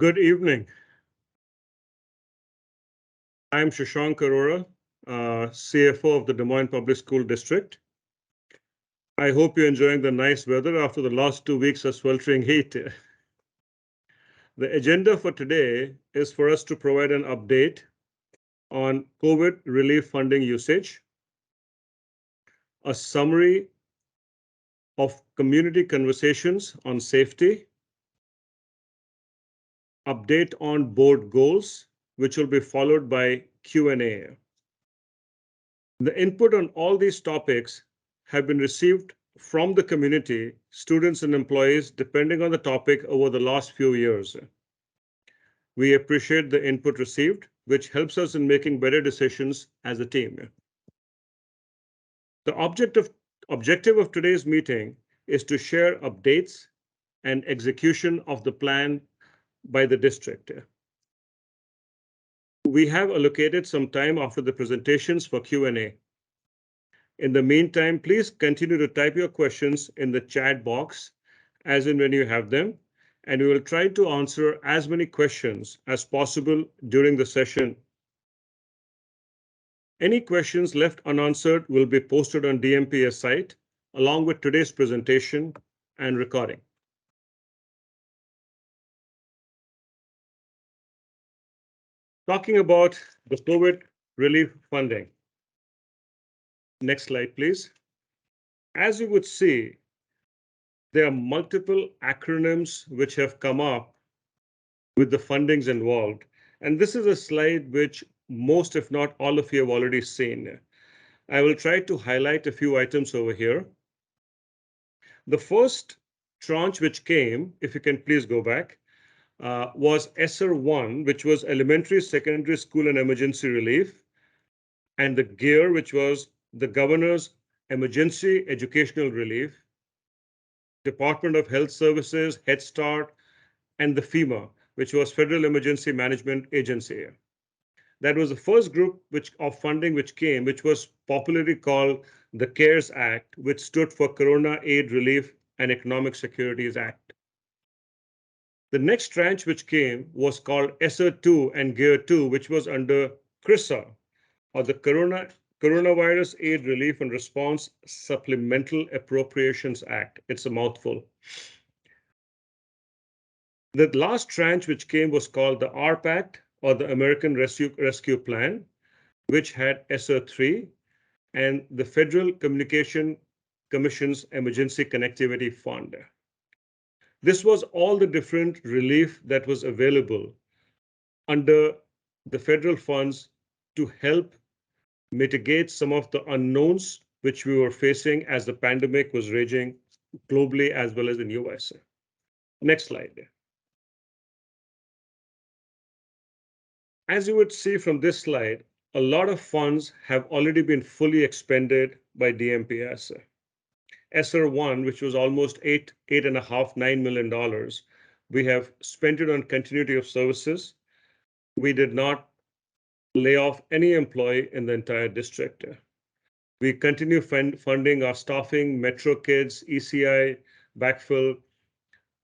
Good evening. I'm Shashank Arora, CFO of the Des Moines Public School District. I hope you're enjoying the nice weather after the last 2 weeks of sweltering heat. The agenda for today is for us to provide an update on COVID relief funding usage, a summary of community conversations on safety, update on board goals, which will be followed by Q&A. The input on all these topics have been received from the community, students and employees, depending on the topic over the last few years. We appreciate the input received, which helps us in making better decisions as a team. The objective of today's meeting is to share updates and execution of the plan by the district. We have allocated some time after the presentations for Q&A. In the meantime, please continue to type your questions in the chat box as and when you have them, and we will try to answer as many questions as possible during the session. Any questions left unanswered will be posted on DMPS site, along with today's presentation and recording. Talking about the COVID relief funding. Next slide, please. As you would see, there are multiple acronyms which have come up with the fundings involved. And this is a slide which most, if not all of you have already seen. I will try to highlight a few items over here. The first tranche which came, if you can please go back, was ESSER 1, which was Elementary, Secondary School and Emergency Relief, and the GEAR, which was the Governor's Emergency Educational Relief, Department of Health Services, Head Start, and the FEMA, which was Federal Emergency Management Agency. That was the first group of funding which came, which was popularly called the CARES Act, which stood for Corona Aid Relief and Economic Securities Act. The next tranche which came was called ESSER 2 and GEAR 2, which was under CRISA, or the Coronavirus Aid Relief and Response Supplemental Appropriations Act. It's a mouthful. The last tranche which came was called the ARPACT, or the American Rescue Plan, which had ESSER 3 and the Federal Communication Commission's Emergency Connectivity Fund. This was all the different relief that was available under the federal funds to help mitigate some of the unknowns which we were facing as the pandemic was raging globally as well as in US. Next slide. As you would see from this slide, a lot of funds have already been fully expended by DMPS. ESSER 1, which was almost $8.5–9 million, we have spent it on continuity of services. We did not lay off any employee in the entire district. We continue funding our staffing, Metro Kids, ECI, backfill.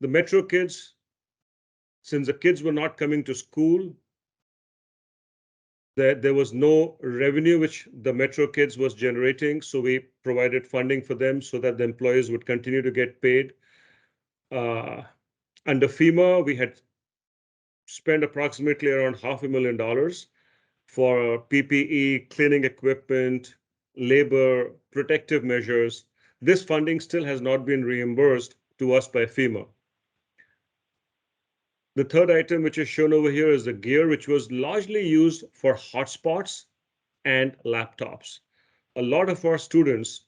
The Metro Kids, since the kids were not coming to school, there was no revenue which the Metro Kids was generating, so we provided funding for them so that the employees would continue to get paid. Under FEMA, we had spent approximately around $500,000 for PPE, cleaning equipment, labor, protective measures. This funding still has not been reimbursed to us by FEMA. The third item, which is shown over here, is the GEAR, which was largely used for hotspots and laptops. A lot of our students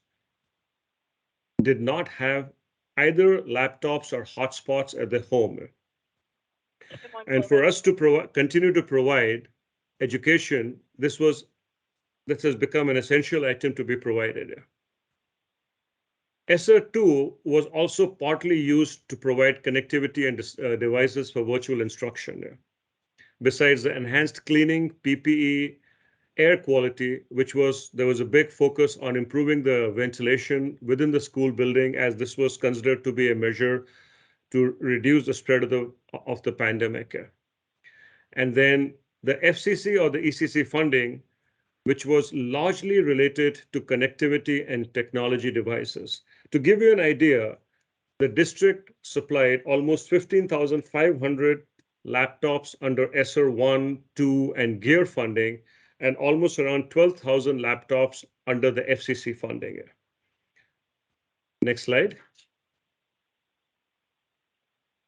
did not have either laptops or hotspots at their home. And for us to continue to provide education, this has become an essential item to be provided. ESSER 2 was also partly used to provide connectivity and devices for virtual instruction. Besides the enhanced cleaning, PPE, air quality, there was a big focus on improving the ventilation within the school building, as this was considered to be a measure to reduce the spread of the pandemic. and then the FCC or the ECC funding, which was largely related to connectivity and technology devices. To give you an idea, the district supplied almost 15,500 laptops under ESSER 1, 2, and GEAR funding, and almost around 12,000 laptops under the FCC funding. Next slide.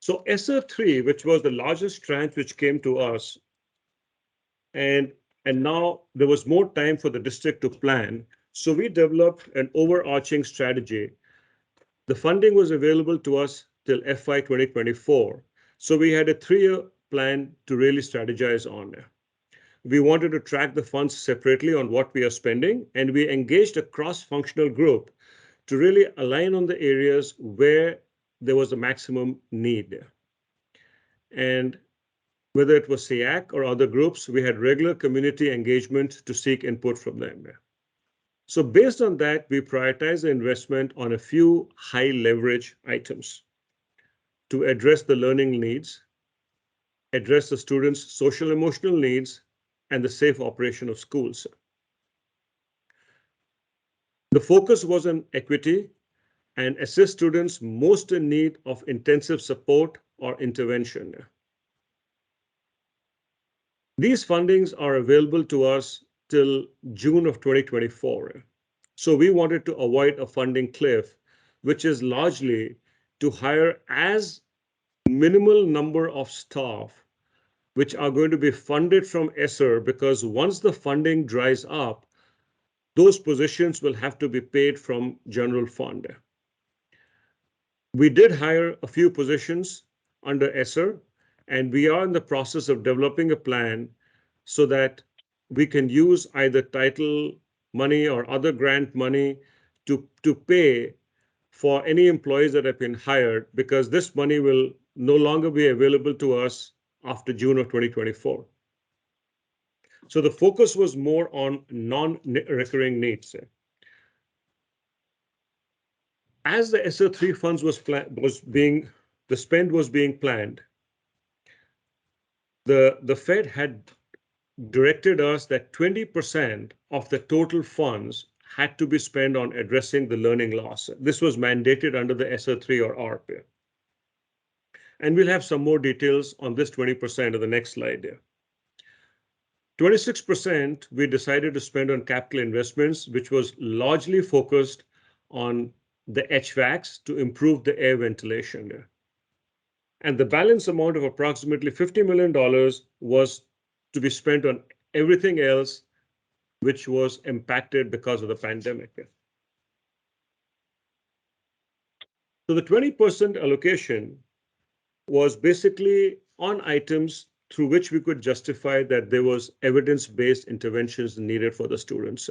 So ESSER 3, which was the largest tranche which came to us, and now there was more time for the district to plan. So we developed an overarching strategy. The funding was available to us till FY 2024. So we had a 3-year plan to really strategize on. We wanted to track the funds separately on what we are spending, and we engaged a cross-functional group to really align on the areas where there was a maximum need. And whether it was SEAC or other groups, we had regular community engagement to seek input from them. So based on that, we prioritize the investment on a few high leverage items to address the learning needs, address the students' social emotional needs, and the safe operation of schools. The focus was on equity and assist students most in need of intensive support or intervention. These fundings are available to us till June of 2024. So we wanted to avoid a funding cliff, which is largely to hire as minimal number of staff which are going to be funded from ESSER, because once the funding dries up, those positions will have to be paid from general fund. We did hire a few positions under ESSER, and we are in the process of developing a plan so that we can use either title money or other grant money to pay for any employees that have been hired, because this money will no longer be available to us after June of 2024. So the focus was more on non-recurring needs. As the ESSER 3 funds the spend was being planned, the Fed had directed us that 20% of the total funds had to be spent on addressing the learning loss. This was mandated under the ESSER 3 or ARP. And we'll have some more details on this 20% in the next slide here. 26% we decided to spend on capital investments, which was largely focused on the HVACs to improve the air ventilation. And the balance amount of approximately $50 million was to be spent on everything else which was impacted because of the pandemic. So the 20% allocation was basically on items through which we could justify that there was evidence-based interventions needed for the students.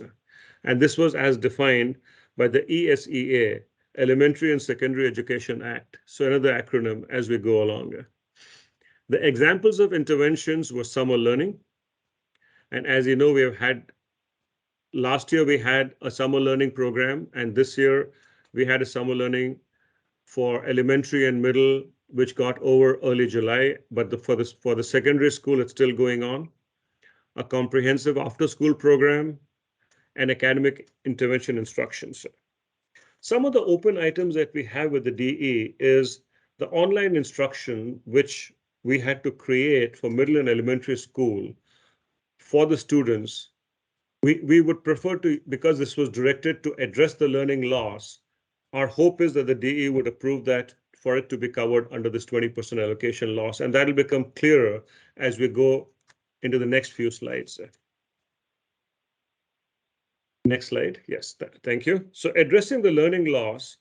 And this was as defined by the ESEA, Elementary and Secondary Education Act. So another acronym as we go along. The examples of interventions were summer learning. And as you know, last year we had a summer learning program, and this year we had a summer learning for elementary and middle, which got over early July, but for the secondary school, it's still going on. A comprehensive after-school program and academic intervention instructions. Some of the open items that we have with the DE is the online instruction, which we had to create for middle and elementary school for the students. We would prefer to, because this was directed to address the learning loss, our hope is that the DE would approve that for it to be covered under this 20% allocation loss. And that'll become clearer as we go into the next few slides. Next slide. Yes, thank you. So addressing the learning loss,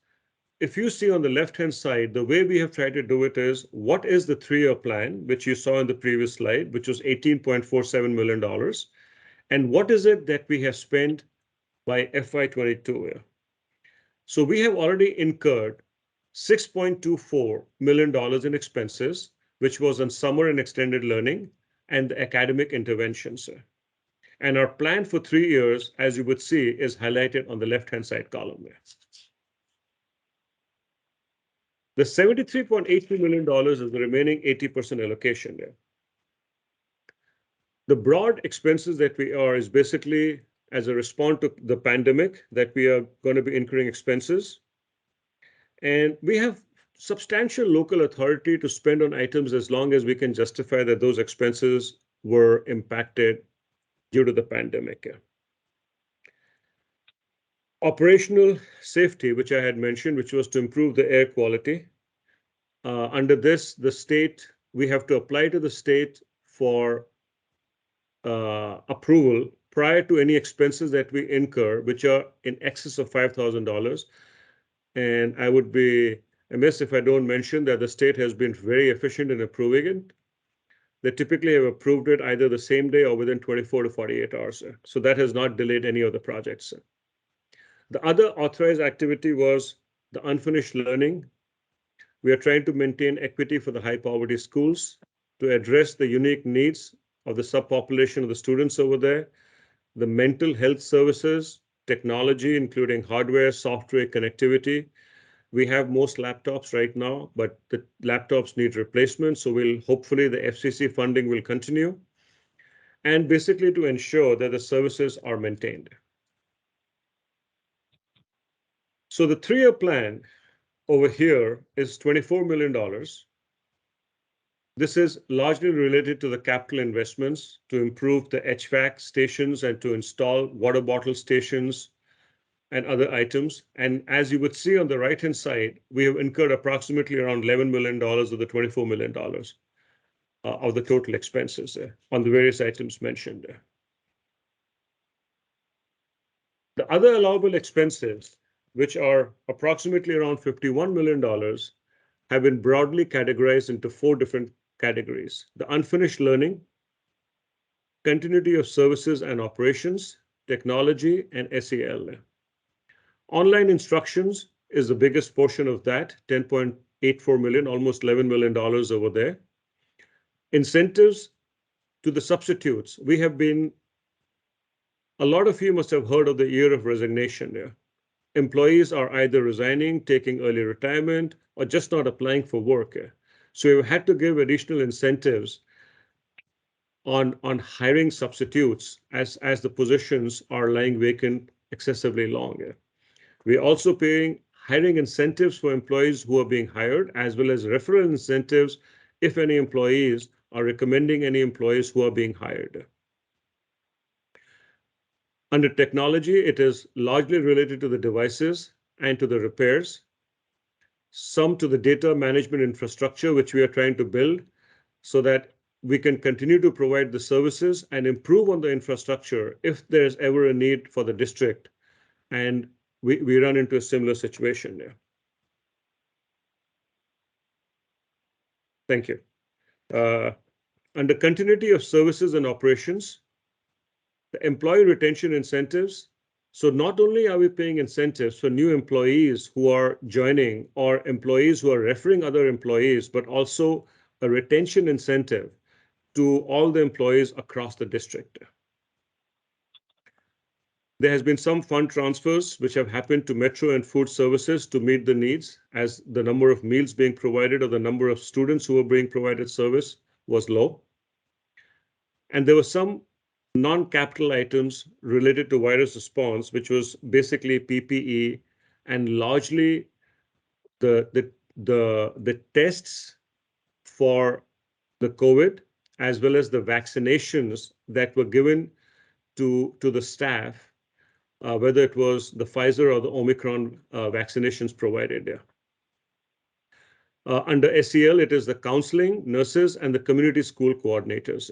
if you see on the left-hand side, the way we have tried to do it is, what is the 3-year plan, which you saw in the previous slide, which was $18.47 million. And what is it that we have spent by FY22? So we have already incurred $6.24 million in expenses, which was on summer and extended learning and the academic interventions. And our plan for 3 years, as you would see, is highlighted on the left-hand side column there. The $73.82 million is the remaining 80% allocation there. The broad expenses that we are is basically as a response to the pandemic that we are going to be incurring expenses. And we have substantial local authority to spend on items as long as we can justify that those expenses were impacted due to the pandemic. Operational safety, which I had mentioned, which was to improve the air quality. Under this, we have to apply to the state for approval prior to any expenses that we incur, which are in excess of $5,000. And I would be amiss if I don't mention that the state has been very efficient in approving it. They typically have approved it either the same day or within 24 to 48 hours. So that has not delayed any of the projects. The other authorized activity was the unfinished learning. We are trying to maintain equity for the high poverty schools to address the unique needs of the subpopulation of the students over there, the mental health services, technology, including hardware, software, connectivity. We have most laptops right now, but the laptops need replacement. So hopefully the FCC funding will continue. And basically to ensure that the services are maintained. So the 3-year plan over here is $24 million. This is largely related to the capital investments to improve the HVAC stations and to install water bottle stations and other items. And as you would see on the right-hand side, we have incurred approximately around $11 million of the $24 million of the total expenses on the various items mentioned there. The other allowable expenses, which are approximately around $51 million, have been broadly categorized into 4 different categories: the unfinished learning, continuity of services and operations, technology, and SEL. Online instructions is the biggest portion of that, 10.84 million, almost $11 million over there. Incentives to the substitutes. A lot of you must have heard of the year of resignation there. Employees are either resigning, taking early retirement, or just not applying for work. So we've had to give additional incentives on hiring substitutes as the positions are lying vacant excessively long. We're also paying hiring incentives for employees who are being hired, as well as referral incentives if any employees are recommending any employees who are being hired. Under technology, it is largely related to the devices and to the repairs, some to the data management infrastructure, which we are trying to build so that we can continue to provide the services and improve on the infrastructure if there's ever a need for the district and we run into a similar situation there. Thank you. Under continuity of services and operations, the employee retention incentives. So not only are we paying incentives for new employees who are joining or employees who are referring other employees, but also a retention incentive to all the employees across the district. There has been some fund transfers which have happened to Metro and food services to meet the needs, as the number of meals being provided or the number of students who are being provided service was low. And there were some non-capital items related to virus response, which was basically PPE and largely the tests for the COVID, as well as the vaccinations that were given to the staff, whether it was the Pfizer or the Omicron vaccinations provided there. Under SEL, it is the counseling, nurses, and the community school coordinators.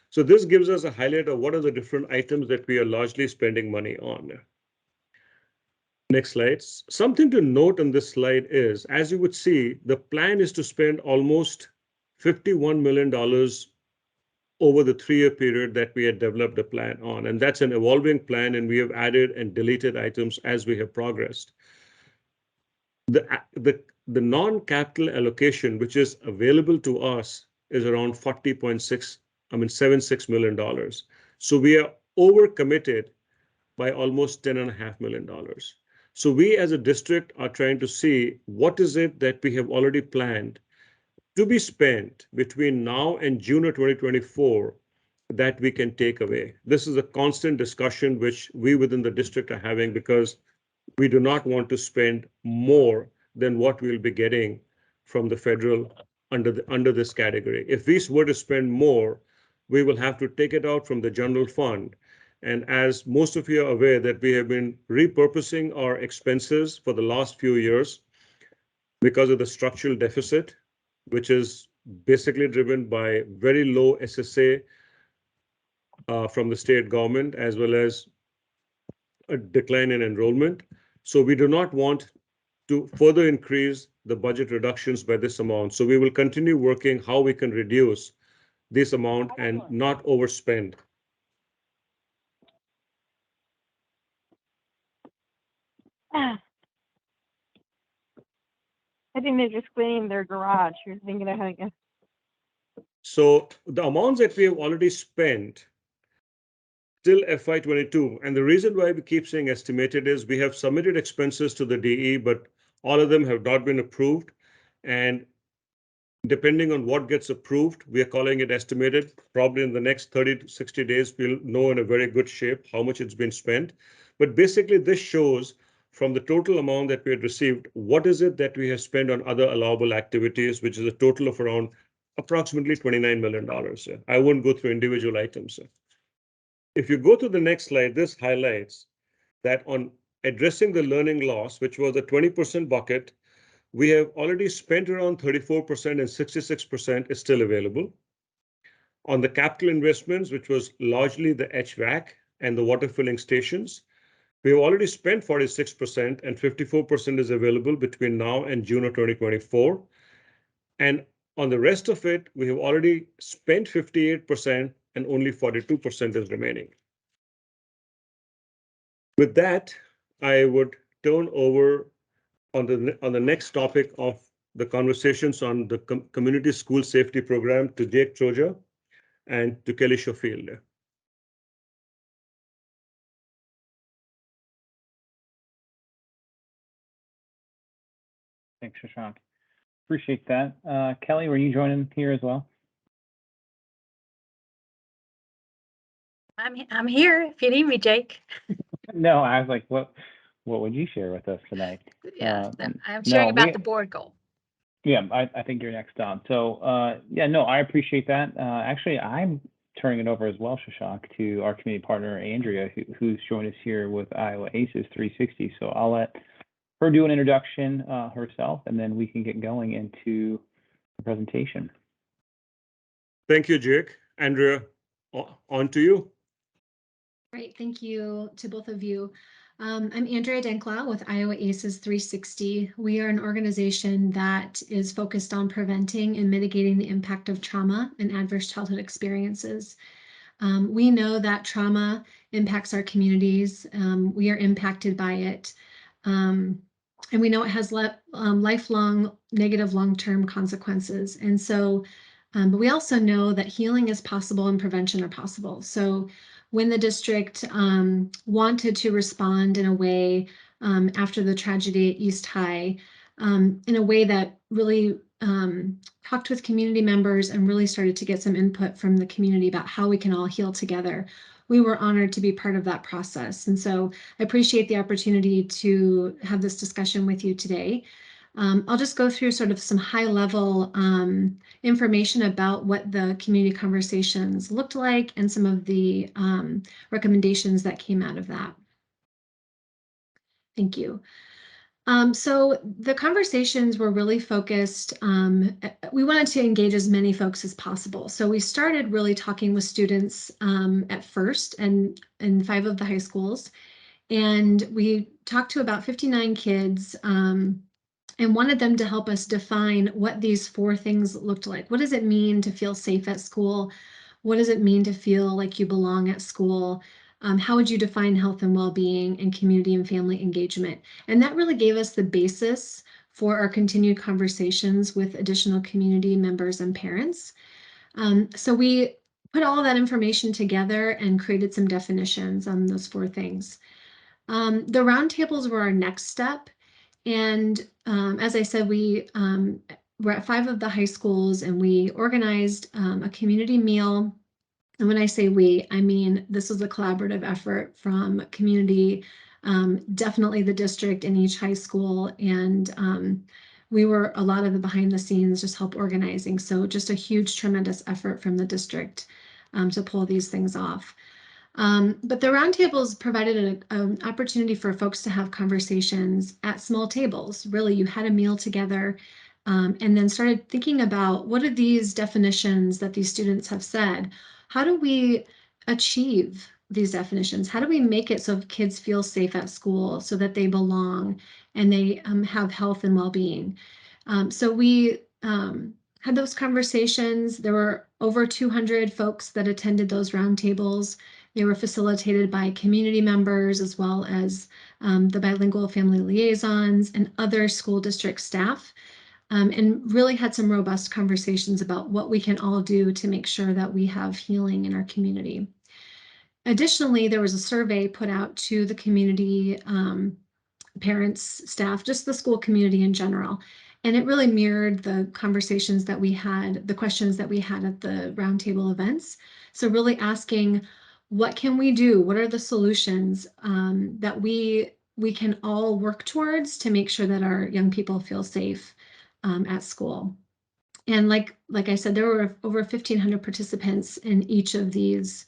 So this gives us a highlight of what are the different items that we are largely spending money on. Next slide. Something to note on this slide is, as you would see, the plan is to spend almost $51 million over the 3-year period that we had developed a plan on. And that's an evolving plan, and we have added and deleted items as we have progressed. The non-capital allocation, which is available to us, is around $76 million. So we are overcommitted by almost $10.5 million. So we as a district are trying to see what is it that we have already planned to be spent between now and June of 2024 that we can take away. This is a constant discussion which we within the district are having, because we do not want to spend more than what we'll be getting from the federal under this category. If we were to spend more, we will have to take it out from the general fund. And as most of you are aware, that we have been repurposing our expenses for the last few years because of the structural deficit, which is basically driven by very low SSA from the state government, as well as a decline in enrollment. So we do not want to further increase the budget reductions by this amount. So we will continue working how we can reduce this amount and not overspend. I think they're just cleaning their garage. You're thinking of having a... So the amounts that we have already spent till FY22, and the reason why we keep saying estimated is we have submitted expenses to the DE, but all of them have not been approved. And depending on what gets approved, we are calling it estimated. Probably in the next 30 to 60 days, we'll know in a very good shape how much it's been spent. But basically, this shows from the total amount that we had received, what is it that we have spent on other allowable activities, which is a total of around approximately $29 million. I won't go through individual items. If you go to the next slide, this highlights that on addressing the learning loss, which was a 20% bucket, we have already spent around 34% and 66% is still available. On the capital investments, which was largely the HVAC and the water filling stations, we have already spent 46% and 54% is available between now and June of 2024. And on the rest of it, we have already spent 58% and only 42% is remaining. With that, I would turn over on the next topic of the conversations on the community school safety program to Jake Troja and to Kelly Schofield. Thanks, Shashank. Appreciate that. Kelly, were you joining here as well? I'm here if you need me, Jake. No, I was like, what would you share with us tonight? Yeah, I'm sharing about the board goal. Yeah, I think you're next on. So yeah, no, I appreciate that. Actually, I'm turning it over as well, Shashank, to our community partner, Andrea, who's joined us here with Iowa ACES 360. So I'll let her do an introduction herself, and then we can get going into the presentation. Thank you, Jake. Andrea, on to you. Great, thank you to both of you. I'm Andrea Denklau with Iowa ACES 360. We are an organization that is focused on preventing and mitigating the impact of trauma and adverse childhood experiences. We know that trauma impacts our communities. We are impacted by it. And we know it has lifelong negative long-term consequences. And so, but we also know that healing is possible and prevention are possible. So when the district wanted to respond in a way after the tragedy at East High, in a way that really talked with community members and really started to get some input from the community about how we can all heal together, we were honored to be part of that process. And so I appreciate the opportunity to have this discussion with you today. I'll just go through sort of some high-level information about what the community conversations looked like and some of the recommendations that came out of that. Thank you. So the conversations were really focused, we wanted to engage as many folks as possible. So we started really talking with students at first and in 5 of the high schools. And we talked to about 59 kids and wanted them to help us define what these 4 things looked like. What does it mean to feel safe at school? What does it mean to feel like you belong at school? How would you define health and well-being and community and family engagement? And that really gave us the basis for our continued conversations with additional community members and parents. So we put all of that information together and created some definitions on those 4 things. The roundtables were our next step. And as I said, we're at 5 of the high schools and we organized a community meal And when I say we, I mean this was a collaborative effort from community, definitely the district in each high school, and we were a lot of the behind the scenes, just help organizing. So just a huge, tremendous effort from the district to pull these things off. But the roundtables provided an opportunity for folks to have conversations at small tables. Really, you had a meal together and then started thinking about what are these definitions that these students have said? How do we achieve these definitions? How do we make it so kids feel safe at school so that they belong and they have health and well-being? So we had those conversations. There were over 200 folks that attended those roundtables. They were facilitated by community members as well as the bilingual family liaisons and other school district staff, and really had some robust conversations about what we can all do to make sure that we have healing in our community. Additionally, there was a survey put out to the community, parents, staff, just the school community in general. And it really mirrored the conversations that we had, the questions that we had at the roundtable events. So really asking, what can we do? What are the solutions that we can all work towards to make sure that our young people feel safe at school? And like I said, there were over 1,500 participants in each of these,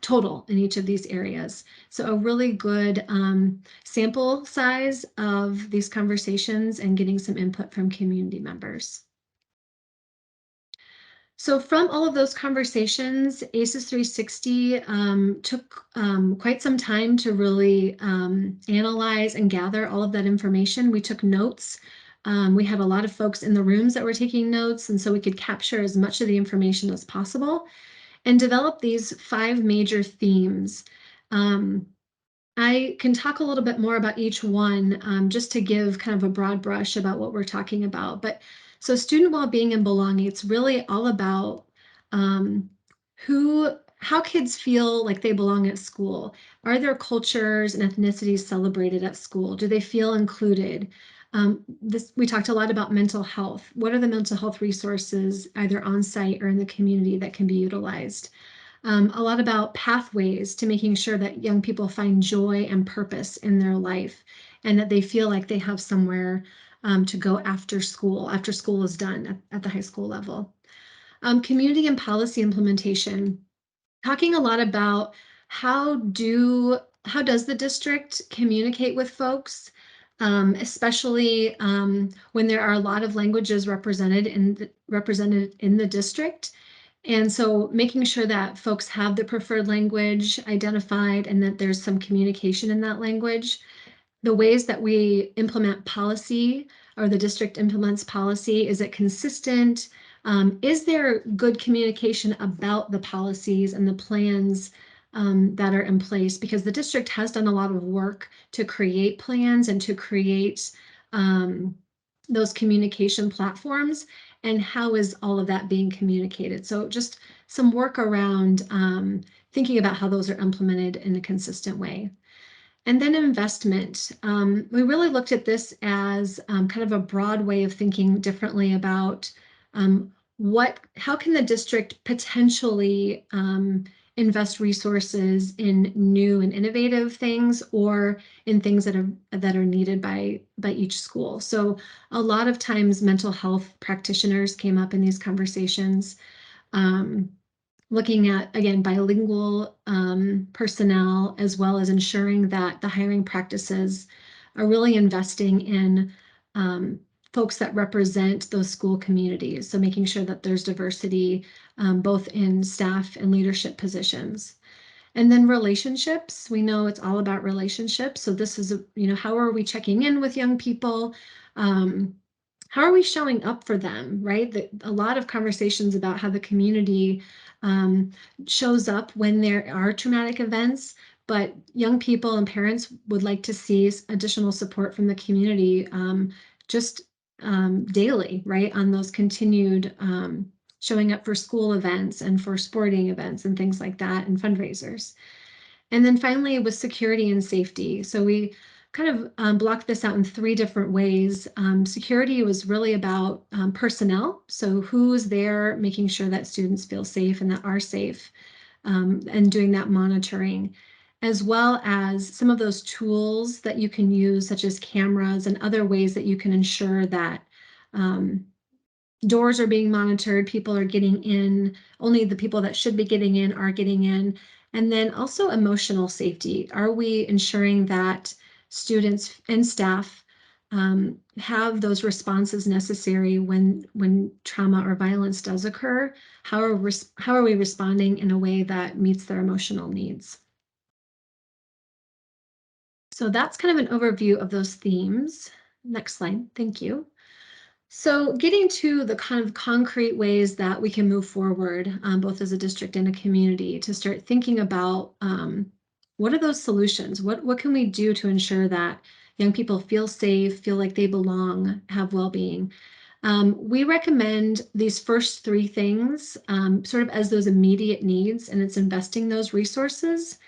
total in each of these areas. So a really good sample size of these conversations and getting some input from community members. So from all of those conversations, ACES 360 took quite some time to really analyze and gather all of that information. We took notes. We had a lot of folks in the rooms that were taking notes, and so we could capture as much of the information as possible and develop these 5 major themes. I can talk a little bit more about each one just to give kind of a broad brush about what we're talking about. But so student well-being and belonging, it's really all about how kids feel like they belong at school. Are their cultures and ethnicities celebrated at school? Do they feel included? We talked a lot about mental health. What are the mental health resources either on site or in the community that can be utilized? A lot about pathways to making sure that young people find joy and purpose in their life and that they feel like they have somewhere to go after school is done at the high school level. Community and policy implementation, talking a lot about how does the district communicate with folks, especially when there are a lot of languages represented in the district. And so making sure that folks have the preferred language identified and that there's some communication in that language. The ways that we implement policy or the district implements policy, is it consistent? Is there good communication about the policies and the plans that are in place? Because the district has done a lot of work to create plans and to create those communication platforms, and how is all of that being communicated? So just some work around thinking about how those are implemented in a consistent way. And then investment. We really looked at this as kind of a broad way of thinking differently about how can the district potentially invest resources in new and innovative things or in things that are needed by each school. So a lot of times mental health practitioners came up in these conversations, looking at, again, bilingual personnel, as well as ensuring that the hiring practices are really investing in folks that represent those school communities. So making sure that there's diversity both in staff and leadership positions. And then relationships, we know it's all about relationships. So this is, how are we checking in with young people? How are we showing up for them, right? A lot of conversations about how the community shows up when there are traumatic events, but young people and parents would like to see additional support from the community just daily, right? On those continued showing up for school events and for sporting events and things like that and fundraisers. And then finally with security and safety. So we kind of blocked this out in 3 different ways. Security was really about personnel. So who's there making sure that students feel safe and that are safe. and doing that monitoring, as well as some of those tools that you can use, such as cameras and other ways that you can ensure that doors are being monitored, people are getting in, only the people that should be getting in are getting in. And then also emotional safety. Are we ensuring that students and staff have those responses necessary when trauma or violence does occur? How are we responding in a way that meets their emotional needs? So that's kind of an overview of those themes. Next slide, thank you. So getting to the kind of concrete ways that we can move forward, both as a district and a community, to start thinking about what are those solutions? What can we do to ensure that young people feel safe, feel like they belong, have well-being? We recommend these first three things sort of as those immediate needs, and it's investing those resources,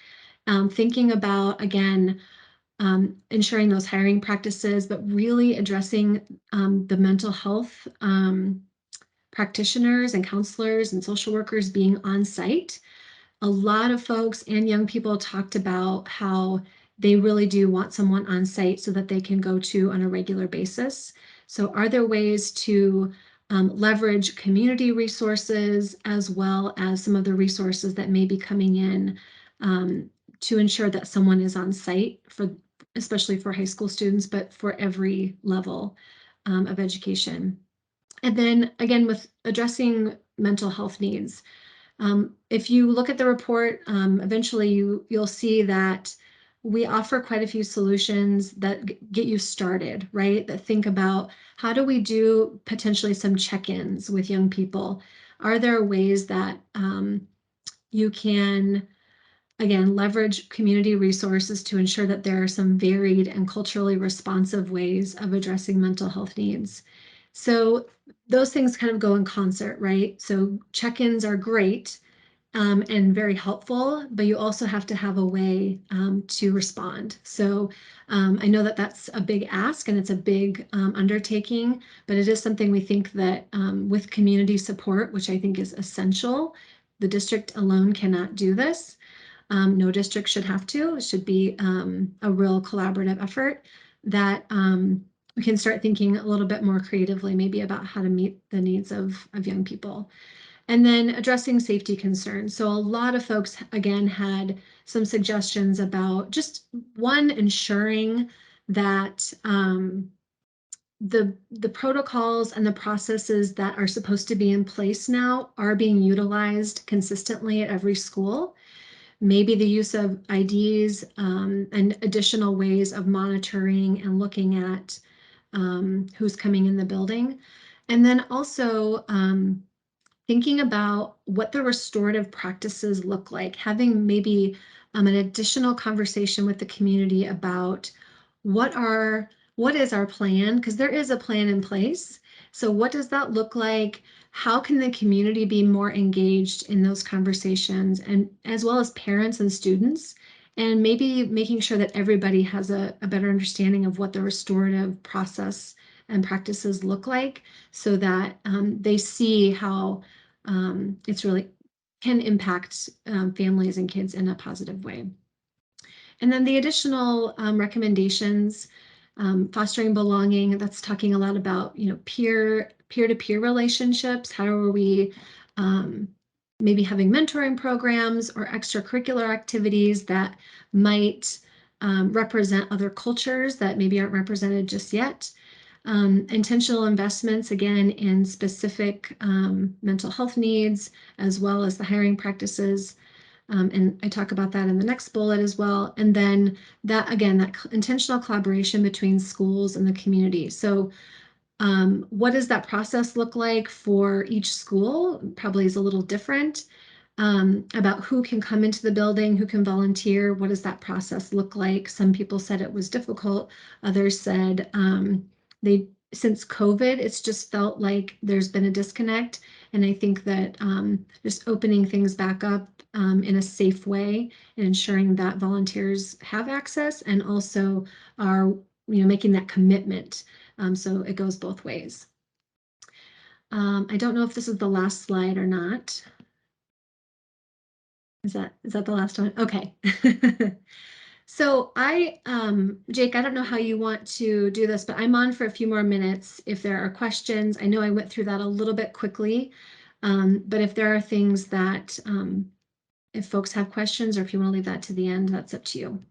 thinking about, again, ensuring those hiring practices, but really addressing the mental health practitioners and counselors and social workers being on site. A lot of folks and young people talked about how they really do want someone on site so that they can go to on a regular basis. So are there ways to leverage community resources as well as some of the resources that may be coming in to ensure that someone is on site, for especially for high school students, but for every level of education? And then again, with addressing mental health needs, if you look at the report, eventually you'll see that we offer quite a few solutions that get you started, right? That think about, how do we do potentially some check-ins with young people? Are there ways that you can, again, leverage community resources to ensure that there are some varied and culturally responsive ways of addressing mental health needs? So those things kind of go in concert, right? So check-ins are great and very helpful, but you also have to have a way to respond. So I know that that's a big ask and it's a big undertaking, but it is something we think that with community support, which I think is essential, the district alone cannot do this. No district should have to. It should be a real collaborative effort that we can start thinking a little bit more creatively, maybe about how to meet the needs of young people. And then addressing safety concerns. So a lot of folks, again, had some suggestions about just one, ensuring that the protocols and the processes that are supposed to be in place now are being utilized consistently at every school. Maybe the use of IDs and additional ways of monitoring and looking at who's coming in the building. And then also thinking about what the restorative practices look like, having maybe an additional conversation with the community about what is our plan, because there is a plan in place. So what does that look like? How can the community be more engaged in those conversations, and as well as parents and students, and maybe making sure that everybody has a better understanding of what the restorative process and practices look like, so that they see how it's really can impact families and kids in a positive way. And then the additional recommendations, fostering belonging, that's talking a lot about, peer-to-peer relationships. How are we maybe having mentoring programs or extracurricular activities that might represent other cultures that maybe aren't represented just yet. Intentional investments, again, in specific mental health needs, as well as the hiring practices. And I talk about that in the next bullet as well. And then that, again, that intentional collaboration between schools and the community. So what does that process look like for each school? Probably is a little different about who can come into the building, who can volunteer. What does that process look like? Some people said it was difficult. Others said since COVID, it's just felt like there's been a disconnect. And I think that just opening things back up in a safe way and ensuring that volunteers have access and also are making that commitment. So it goes both ways. I don't know if this is the last slide or not. Is that the last one? Okay. So Jake, I don't know how you want to do this, but I'm on for a few more minutes if there are questions. I know I went through that a little bit quickly, but if there are things that, if folks have questions or if you want to leave that to the end, that's up to you.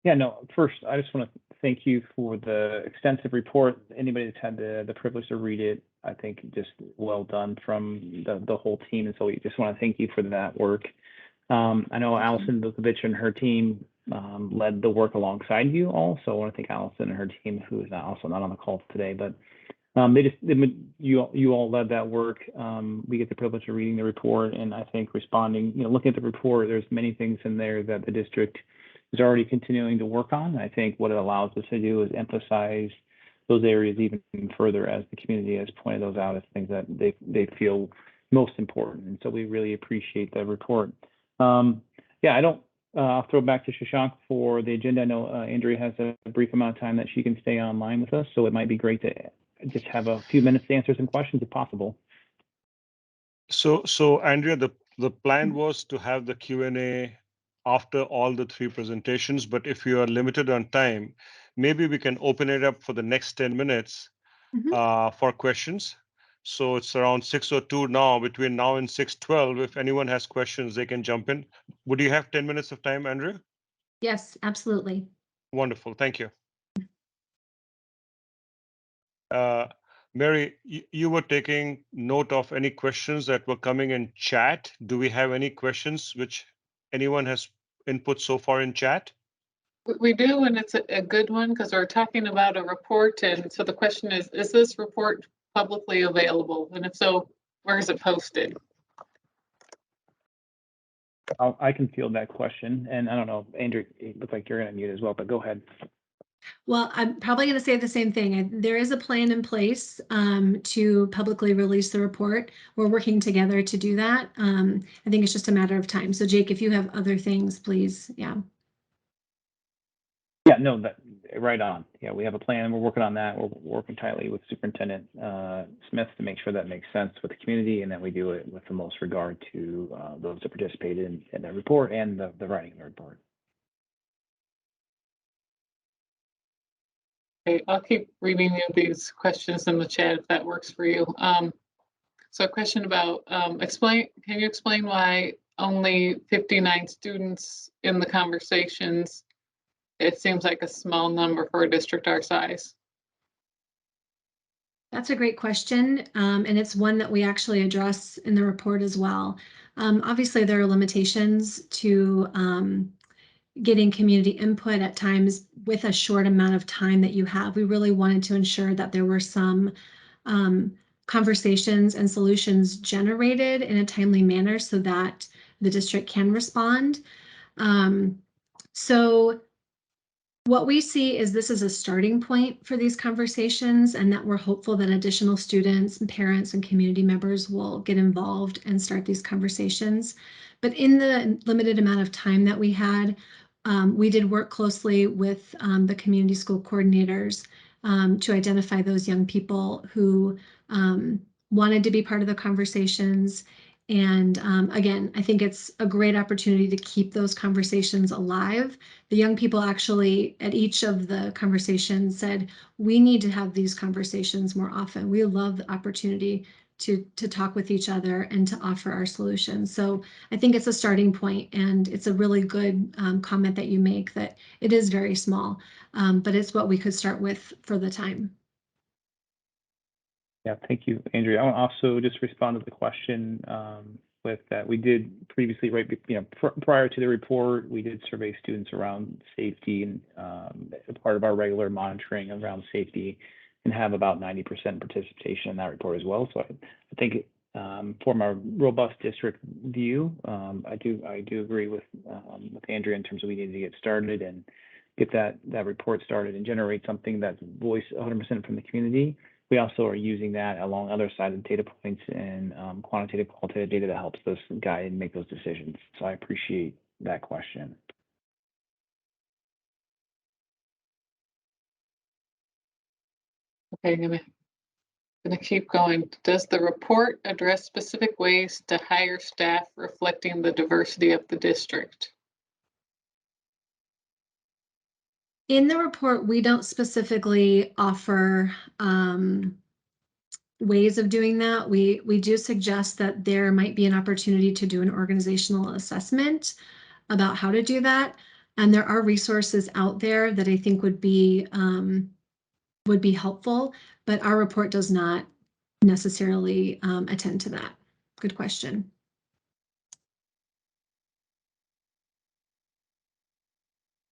Yeah, no, first, I just want to thank you for the extensive report. Anybody that's had the privilege to read it, I think just well done from the whole team. And so we just want to thank you for that work. I know Allison Vukovic and her team led the work alongside you all. So I want to thank Allison and her team, who is also not on the call today, but you all led that work. We get the privilege of reading the report, and I think responding, looking at the report, there's many things in there that the district is already continuing to work on. I think what it allows us to do is emphasize those areas even further, as the community has pointed those out as things that they feel most important. And so we really appreciate the report. I'll throw it back to Shashank for the agenda. I know Andrea has a brief amount of time that she can stay online with us, so it might be great to just have a few minutes to answer some questions if possible. So Andrea, the plan was to have the Q&A after all the three presentations, but if you are limited on time, maybe we can open it up for the next 10 minutes for questions. So it's around 6:02 now. Between now and 6:12, if anyone has questions, they can jump in. Would you have 10 minutes of time, Andrea? Yes, absolutely. Wonderful. Thank you. Mary, you were taking note of any questions that were coming in chat. Do we have any questions which anyone has input so far in chat? We do, and it's a good one because we're talking about a report. And so the question is this report publicly available? And if so, where is it posted? I can field that question. And I don't know, Andrew, it looks like you're going to mute as well, but go ahead. Well, I'm probably going to say the same thing. There is a plan in place to publicly release the report. We're working together to do that. I think it's just a matter of time. So Jake, if you have other things, please. Yeah. Yeah, no, right on. Yeah, we have a plan. We're working on that. We're working tightly with Superintendent Smith to make sure that makes sense with the community, and that we do it with the most regard to those that participated in the report and the writing of the report. Okay, I'll keep reading you these questions in the chat if that works for you. So a question about, can you explain why only 59 students in the conversations? It seems like a small number for a district our size. That's a great question, and it's one that we actually address in the report as well. Obviously, there are limitations to getting community input at times with a short amount of time that you have. We really wanted to ensure that there were some conversations and solutions generated in a timely manner so that the district can respond. So what we see is this is a starting point for these conversations, and that we're hopeful that additional students and parents and community members will get involved and start these conversations. But in the limited amount of time that we had, we did work closely with the community school coordinators to identify those young people who wanted to be part of the conversations. And again, I think it's a great opportunity to keep those conversations alive. The young people actually at each of the conversations said, we need to have these conversations more often. We love the opportunity to talk with each other and to offer our solutions. So I think it's a starting point, and it's a really good comment that you make that it is very small, but it's what we could start with for the time. Yeah, thank you, Andrea. I want to also just respond to the question with that we did previously, right, prior to the report, we did survey students around safety and part of our regular monitoring around safety, and have about 90% participation in that report as well. So I think from a robust district view, I do agree with Andrea in terms of we need to get started and get that report started and generate something that's voiced 100% from the community. We also are using that along other side of data points and quantitative, qualitative data that helps us guide and make those decisions. So I appreciate that question. Okay, I'm gonna Gonna keep going. Does the report address specific ways to hire staff reflecting the diversity of the district? In the report, we don't specifically offer ways of doing that. We do suggest that there might be an opportunity to do an organizational assessment about how to do that. And there are resources out there that I think would be helpful, but our report does not necessarily attend to that. Good question.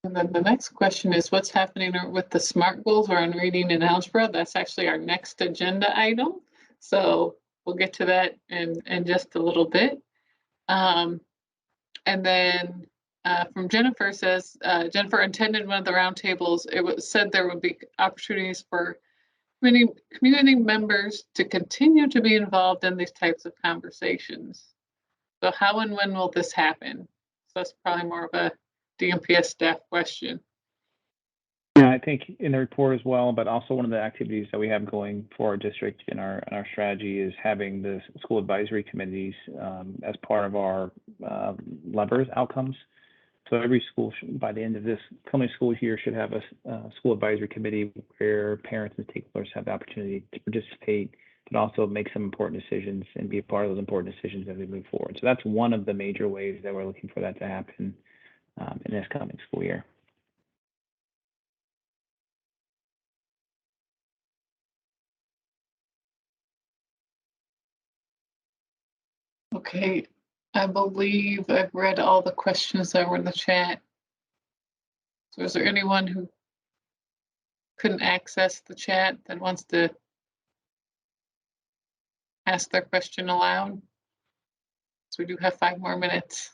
And then the next question is what's happening with the SMART goals or on reading and algebra? That's actually our next agenda item. So we'll get to that in just a little bit. And then from Jennifer says, Jennifer attended one of the roundtables. It was said there would be opportunities for community members to continue to be involved in these types of conversations. So how and when will this happen? So that's probably more of a DMPS staff question. Yeah, I think in the report as well, but also one of the activities that we have going for our district in our strategy is having the school advisory committees as part of our levers outcomes. So every school by the end of this coming school year should have a school advisory committee where parents and stakeholders have the opportunity to participate, but also make some important decisions and be a part of those important decisions as we move forward. So that's one of the major ways that we're looking for that to happen in this coming school year. Okay, I believe I've read all the questions that were in the chat. So is there anyone who couldn't access the chat that wants to ask their question aloud? So we do have 5 more minutes.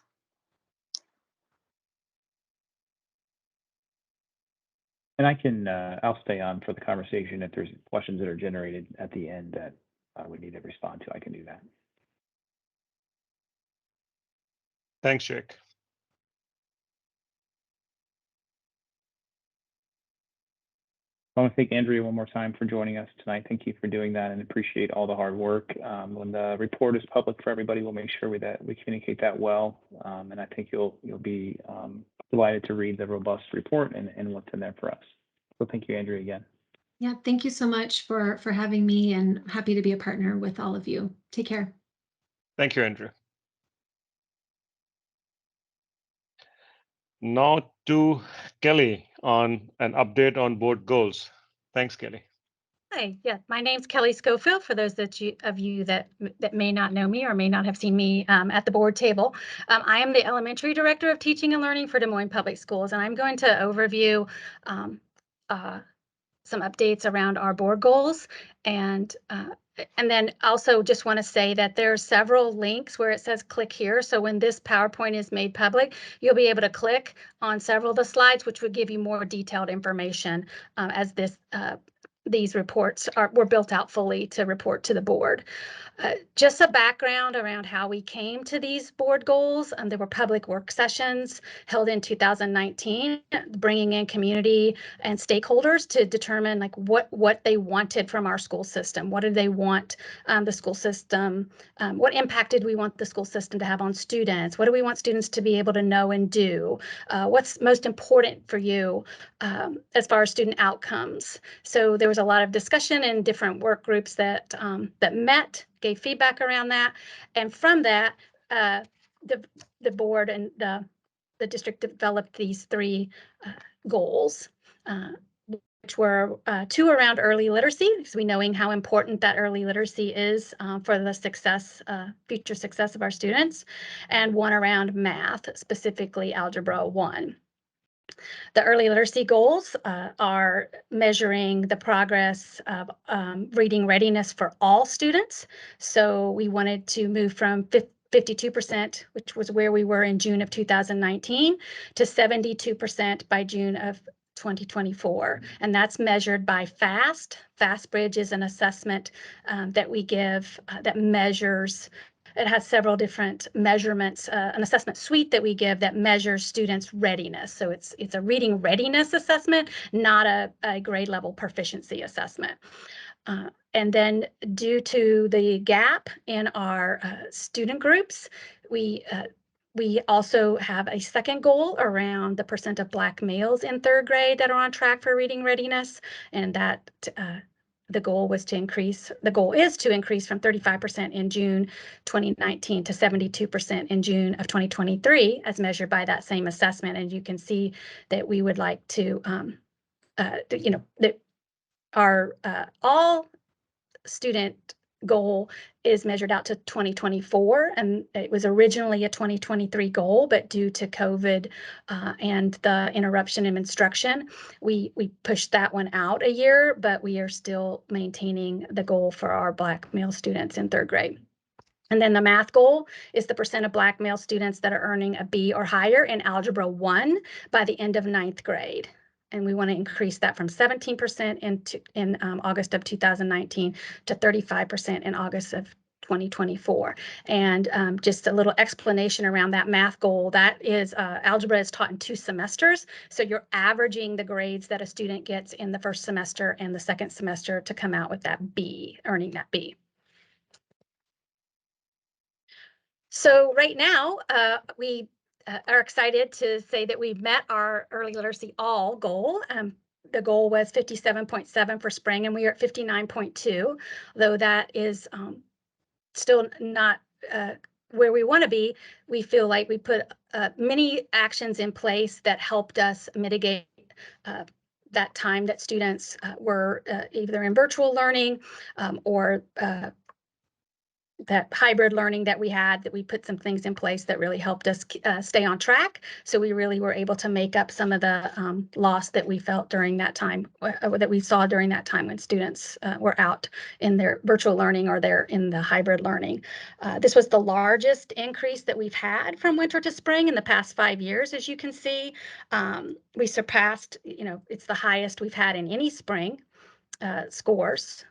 And I can, I'll stay on for the conversation if there's questions that are generated at the end that we need to respond to. I can do that. Thanks, Jake. I want to thank Andrea one more time for joining us tonight. Thank you for doing that and appreciate all the hard work. When the report is public for everybody, we'll make sure that we communicate that well. And I think you'll be delighted to read the robust report and what's in there for us. So thank you, Andrea, again. Yeah, thank you so much for having me, and happy to be a partner with all of you. Take care. Thank you, Andrew. Now to Kelly on an update on board goals. Thanks, Kelly. Hi, yeah, my name's Kelly Schofield. For those of you that may not know me or may not have seen me at the board table, I am the Elementary Director of Teaching and Learning for Des Moines Public Schools, and I'm going to overview some updates around our board goals, and then also just want to say that there are several links where it says click here. So when this PowerPoint is made public, you'll be able to click on several of the slides, which would give you more detailed information as these reports were built out fully to report to the board. Just a background around how we came to these board goals. There were public work sessions held in 2019, bringing in community and stakeholders to determine like what they wanted from our school system. What did they want the school system? What impact did we want the school system to have on students? What do we want students to be able to know and do? What's most important for you as far as student outcomes? So there was a lot of discussion in different work groups that met, gave feedback around that, and from that, the board and the district developed these 3 goals, which were 2 around early literacy, because we knowing how important that early literacy is for the success, future success of our students, and 1 around math, specifically Algebra 1. The early literacy goals are measuring the progress of reading readiness for all students. So we wanted to move from 52%, which was where we were in June of 2019, to 72% by June of 2024. And that's measured by FAST. FastBridge is an assessment that we give that measures. It has several different measurements, an assessment suite that we give that measures students' readiness. So it's a reading readiness assessment, not a grade level proficiency assessment. And then due to the gap in our student groups, we also have a second goal around the percent of Black males in third grade that are on track for reading readiness, and that the goal is to increase from 35% in June 2019 to 72% in June of 2023, as measured by that same assessment. And you can see that we would like to, that our all student goal is measured out to 2024, and it was originally a 2023 goal, but due to COVID and the interruption of instruction, we pushed that one out a year, but we are still maintaining the goal for our Black male students in third grade. And then the math goal is the percent of Black male students that are earning a B or higher in Algebra 1 by the end of 9th grade. And we want to increase that from 17% in August of 2019 to 35% in August of 2024. And just a little explanation around that math goal, that is algebra is taught in 2 semesters. So you're averaging the grades that a student gets in the first semester and the second semester to come out with that B, earning that B. So right now, we are excited to say that we've met our early literacy all goal. The goal was 57.7 for spring, and we are at 59.2, though that is still not where we want to be. We feel like we put many actions in place that helped us mitigate that time that students were either in virtual learning or that hybrid learning that we had, that we put some things in place that really helped us stay on track. So we really were able to make up some of the loss that we felt during that time, that we saw during that time when students were out in their virtual learning or they're in the hybrid learning. This was the largest increase that we've had from winter to spring in the past 5 years. As you can see, we surpassed, it's the highest we've had in any spring scores.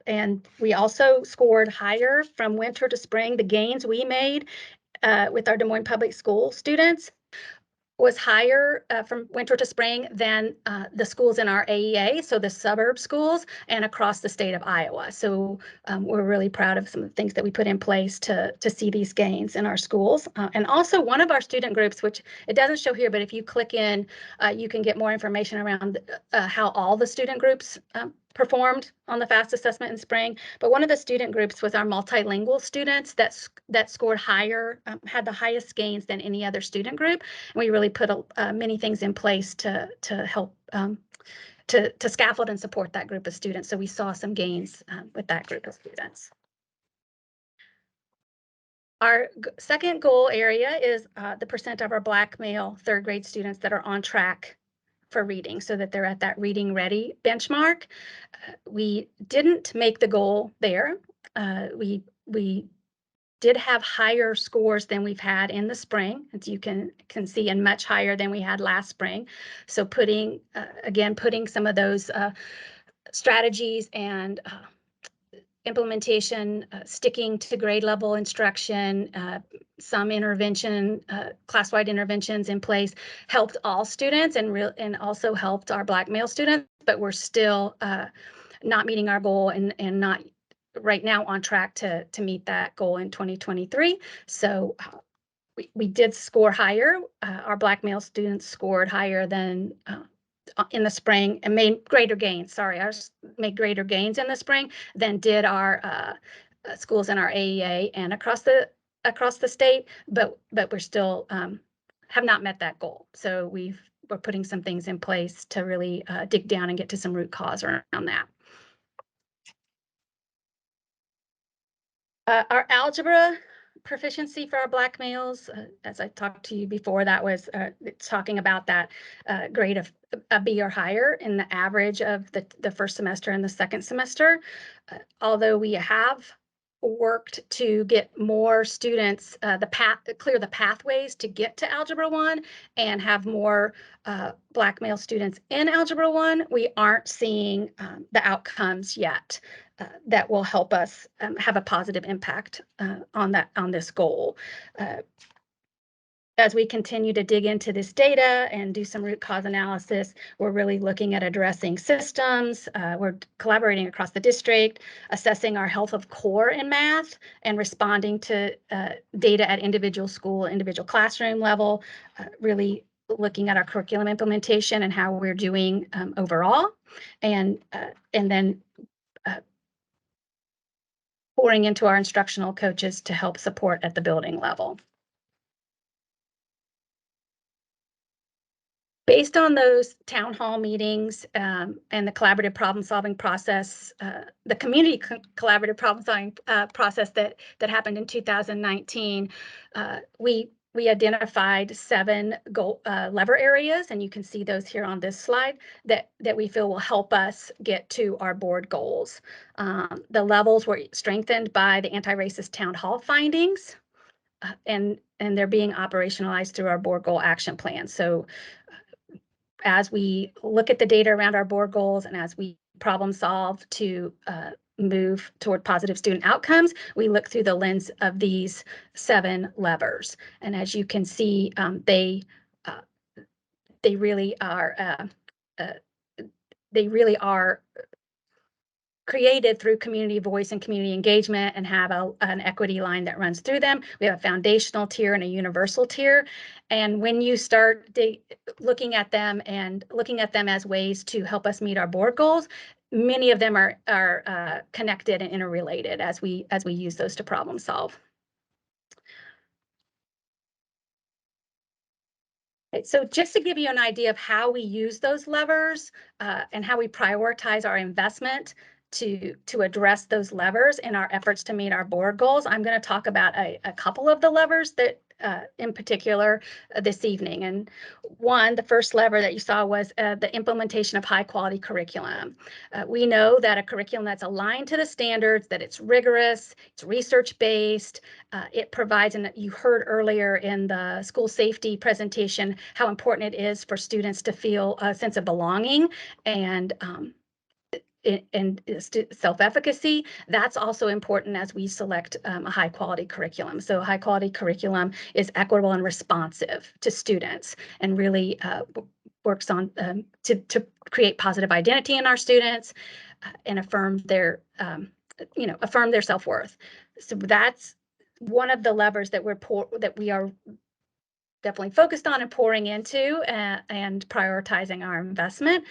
And we also scored higher from winter to spring. The gains we made with our Des Moines Public School students was higher from winter to spring than the schools in our AEA, so the suburb schools, and across the state of Iowa. So we're really proud of some of the things that we put in place to see these gains in our schools. And also one of our student groups, which it doesn't show here, but if you click in, you can get more information around how all the student groups performed on the FAST assessment in spring. But one of the student groups was our multilingual students that scored higher, had the highest gains than any other student group. And we really put many things in place to help to scaffold and support that group of students. So we saw some gains with that group of students. Our second goal area is the percent of our Black male third grade students that are on track for reading, so that they're at that reading ready benchmark. We didn't make the goal there. We did have higher scores than we've had in the spring, as you can see, and much higher than we had last spring. So putting some of those strategies and implementation, sticking to grade level instruction, some intervention, class-wide interventions in place, helped all students and also helped our Black male students, but we're still not meeting our goal and not right now on track to meet that goal in 2023. So we did score higher. Our Black male students scored higher than in the spring and made greater gains. Ours made greater gains in the spring than did our schools in our AEA and across the state, but we're still have not met that goal. So we're putting some things in place to really dig down and get to some root cause around that. Our algebra proficiency for our Black males, as I talked to you before, that was talking about that grade of a B or higher in the average of the first semester and the second semester. Although we have worked to get more students clear the pathways to get to Algebra 1 and have more Black male students in Algebra 1, we aren't seeing the outcomes yet that will help us have a positive impact on this goal. as we continue to dig into this data and do some root cause analysis, we're really looking at addressing systems. We're collaborating across the district, assessing our health of core in math, and responding to data at individual school, individual classroom level, really looking at our curriculum implementation and how we're doing overall, and then pouring into our instructional coaches to help support at the building level. Based on those town hall meetings and the collaborative problem-solving process, the community collaborative problem-solving process that happened in 2019, we identified 7 lever areas, and you can see those here on this slide that we feel will help us get to our board goals. The levels were strengthened by the anti-racist town hall findings, and they're being operationalized through our board goal action plan. So as we look at the data around our board goals and as we problem solve to move toward positive student outcomes, we look through the lens of these 7 levers. And as you can see, they really are created through community voice and community engagement and have an equity line that runs through them. We have a foundational tier and a universal tier. And when you start looking at them as ways to help us meet our board goals, many of them are connected and interrelated as we use those to problem solve. So just to give you an idea of how we use those levers and how we prioritize our investment to address those levers in our efforts to meet our board goals, I'm going to talk about a couple of the levers that in particular this evening. And the first lever that you saw was the implementation of high quality curriculum. We know that a curriculum that's aligned to the standards, that it's rigorous, it's research-based, it provides, and you heard earlier in the school safety presentation, how important it is for students to feel a sense of belonging and self-efficacy. That's also important as we select a high quality curriculum. So high quality curriculum is equitable and responsive to students and really works on to create positive identity in our students and affirm their self-worth. So that's one of the levers that we are definitely focused on and pouring into and prioritizing our investment.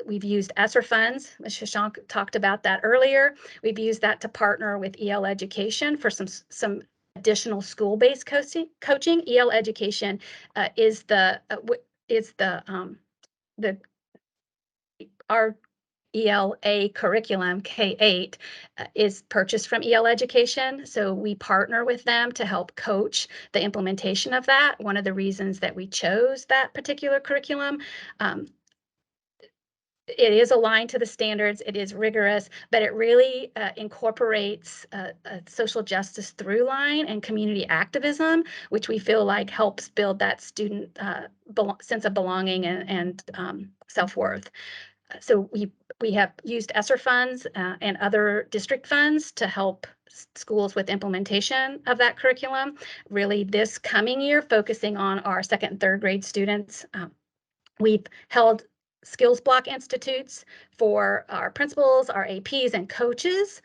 We've used ESSER funds. Shashank talked about that earlier. We've used that to partner with EL Education for some additional school-based coaching. EL Education is our ELA curriculum, K-8, is purchased from EL Education. So we partner with them to help coach the implementation of that. One of the reasons that we chose that particular curriculum, it is aligned to the standards, it is rigorous, but it really incorporates a social justice through line and community activism, which we feel like helps build that student sense of belonging and self-worth. So we have used ESSER funds and other district funds to help schools with implementation of that curriculum. Really this coming year, focusing on our 2nd and 3rd grade students, we've held skills block institutes for our principals, our APs, and coaches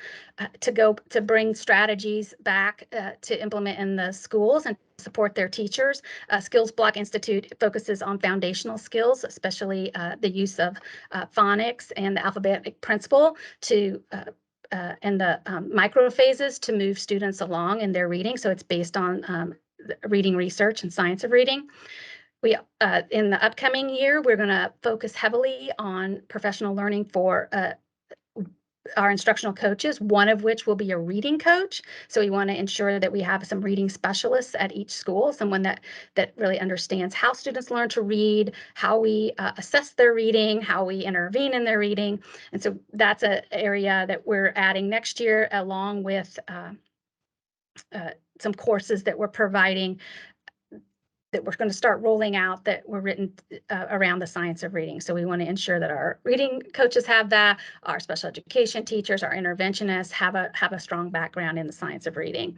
to bring strategies back to implement in the schools and support their teachers. Skills Block Institute focuses on foundational skills, especially the use of phonics and the alphabetic principle and the microphases to move students along in their reading. So it's based on reading research and science of reading. We in the upcoming year, we're going to focus heavily on professional learning for our instructional coaches, one of which will be a reading coach. So we want to ensure that we have some reading specialists at each school, someone that really understands how students learn to read, how we assess their reading, how we intervene in their reading. And so that's an area that we're adding next year, along with some courses that we're providing that we're going to start rolling out that were written around the science of reading. So we want to ensure that our reading coaches have that, our special education teachers, our interventionists have a strong background in the science of reading.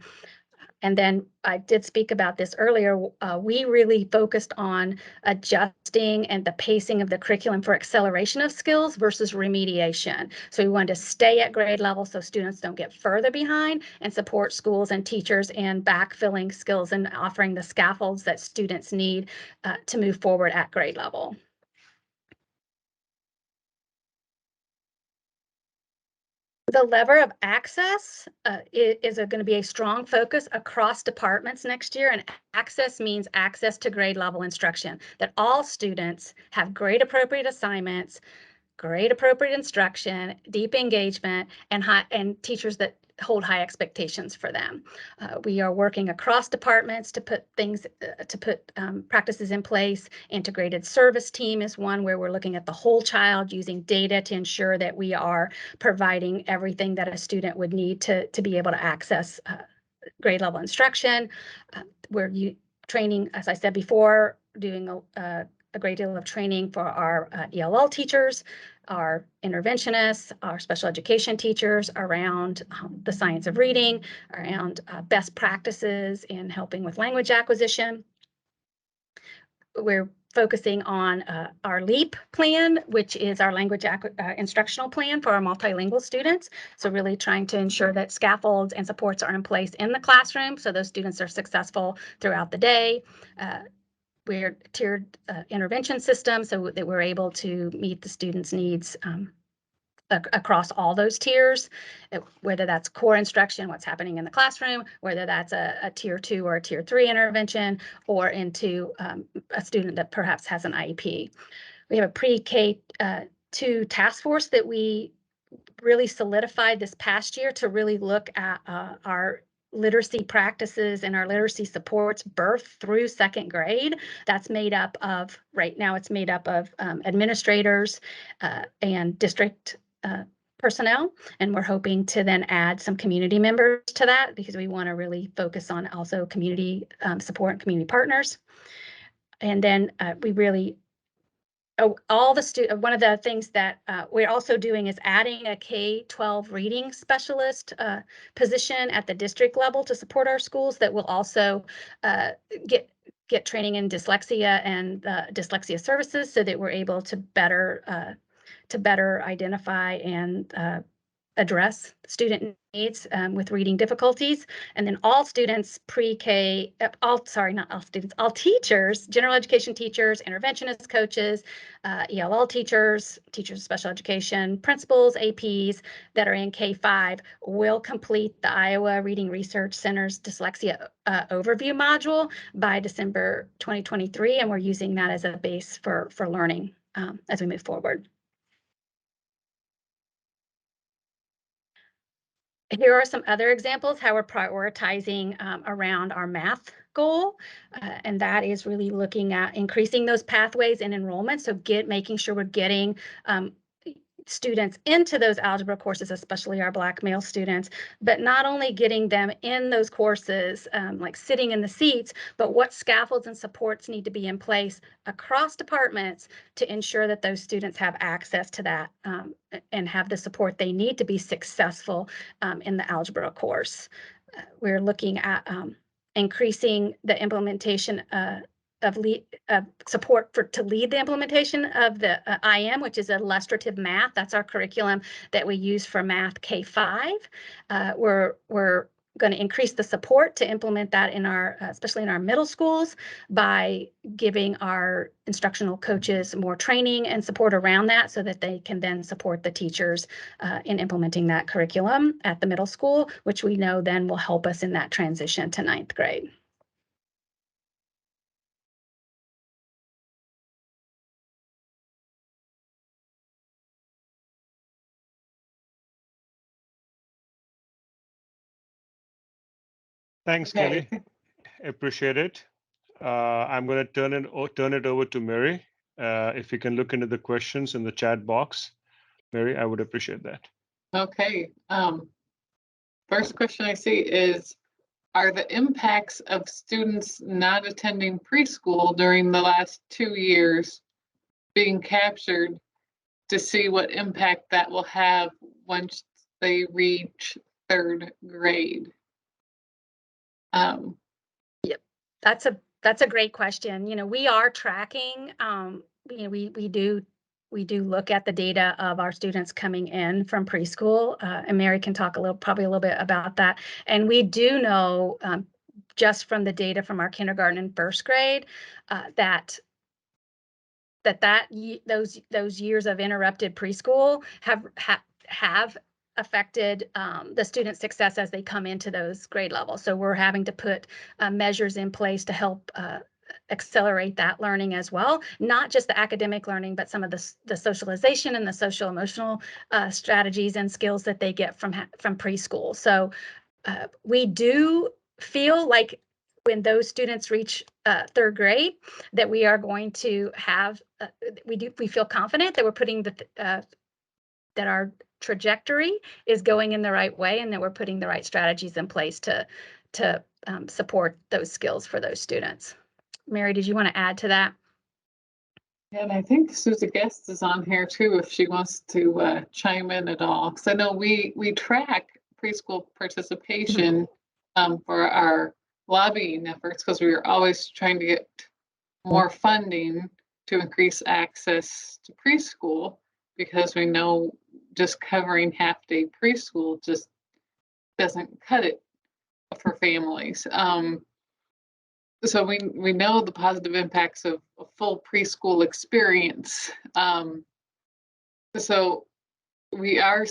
And then I did speak about this earlier. We really focused on adjusting and the pacing of the curriculum for acceleration of skills versus remediation. So we wanted to stay at grade level so students don't get further behind, and support schools and teachers in backfilling skills and offering the scaffolds that students need to move forward at grade level. The lever of access is going to be a strong focus across departments next year. And access means access to grade level instruction, that all students have grade appropriate assignments, grade appropriate instruction, deep engagement, and teachers that hold high expectations for them. We are working across departments to put practices in place. Integrated service team is one where we're looking at the whole child, using data to ensure that we are providing everything that a student would need to be able to access grade level instruction. We're training, as I said before, doing a great deal of training for our ELL teachers, our interventionists, our special education teachers around the science of reading, around best practices in helping with language acquisition. We're focusing on our LEAP plan, which is our language instructional plan for our multilingual students. So really trying to ensure that scaffolds and supports are in place in the classroom so those students are successful throughout the day. We're tiered intervention system so that we're able to meet the students' needs across all those tiers, whether that's core instruction, what's happening in the classroom, whether that's a tier 2 or a tier 3 intervention, or into a student that perhaps has an IEP. We have a pre-K2 task force that we really solidified this past year to really look at our literacy practices and our literacy supports birth through 2nd grade. That's made up of, right now it's made up of administrators and district personnel. And we're hoping to then add some community members to that because we want to really focus on also community support and community partners. And then we really one of the things that we're also doing is adding a K-12 reading specialist position at the district level to support our schools that will also get training in dyslexia and dyslexia services so that we're able to better identify and address student needs with reading difficulties. And then all students pre-K, all teachers, general education teachers, interventionist coaches, ELL teachers, teachers of special education, principals, APs that are in K-5 will complete the Iowa Reading Research Center's dyslexia overview module by December 2023. And we're using that as a base for learning as we move forward. Here are some other examples how we're prioritizing around our math goal, and that is really looking at increasing those pathways in enrollment. So making sure we're getting students into those algebra courses, especially our Black male students, but not only getting them in those courses, like sitting in the seats, but what scaffolds and supports need to be in place across departments to ensure that those students have access to that and have the support they need to be successful in the algebra course. We're looking at increasing the implementation of support to lead the implementation of the IM, which is illustrative math. That's our curriculum that we use for math K-5. We're going to increase the support to implement that in our, especially in our middle schools, by giving our instructional coaches more training and support around that so that they can then support the teachers in implementing that curriculum at the middle school, which we know then will help us in that transition to 9th grade. Thanks, Okay. Kelly. Appreciate it. I'm going to turn it over to Mary. If you can look into the questions in the chat box, Mary, I would appreciate that. Okay. First question I see is, are the impacts of students not attending preschool during the last 2 years being captured to see what impact that will have once they reach 3rd grade? That's a great question. You know, we are tracking, you know, we do look at the data of our students coming in from preschool, and Mary can talk probably a little bit about that. And we do know, just from the data from our kindergarten and first grade, those years of interrupted preschool have affected the student success as they come into those grade levels. So we're having to put measures in place to help accelerate that learning as well, not just the academic learning, but some of the socialization and the social emotional strategies and skills that they get from preschool. So we do feel like when those students reach third grade, that we are going to have, we feel confident that we're putting that our trajectory is going in the right way, and that we're putting the right strategies in place to support those skills for those students. Mary, did you want to add to that? And I think Susie Guest is on here too, if she wants to chime in at all. Because I know we track preschool participation for our lobbying efforts, because we are always trying to get more funding to increase access to preschool, because we know just covering half-day preschool just doesn't cut it for families. So we know the positive impacts of a full preschool experience. So we are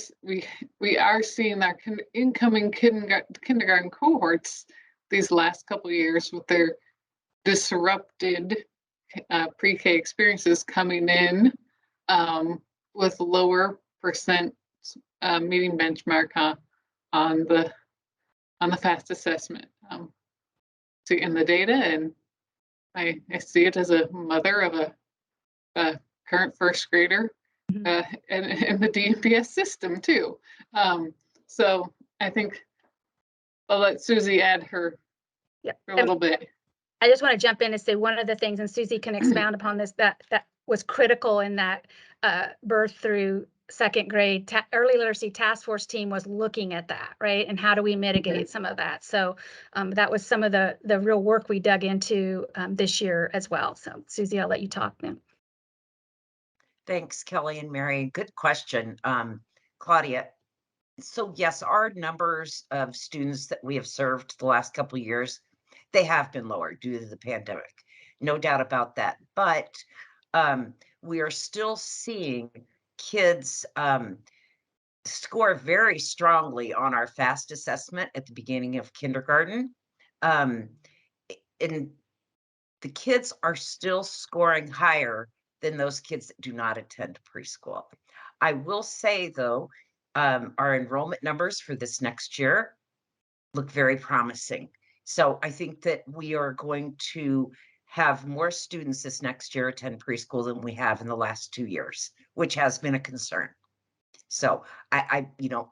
seeing our incoming kindergarten cohorts these last couple of years with their disrupted pre-K experiences coming in with lower percent meeting benchmark on the FAST assessment. In the data, and I see it as a mother of a current first grader and in the DMPS system too. So I think I'll let Susie add her a little bit. I just want to jump in and say one of the things, and Susie can expound upon this, that was critical in that birth through second grade early literacy task force team was looking at that, right? And how do we mitigate some of that? So that was some of the real work we dug into this year as well. So Susie, I'll let you talk now. Thanks, Kelly and Mary. Good question, Claudia. So yes, our numbers of students that we have served the last couple of years, they have been lower due to the pandemic. No doubt about that. But we are still seeing kids score very strongly on our FAST assessment at the beginning of kindergarten. And the kids are still scoring higher than those kids that do not attend preschool. I will say, though, our enrollment numbers for this next year look very promising. So I think that we are going to have more students this next year attend preschool than we have in the last 2 years, which has been a concern. So I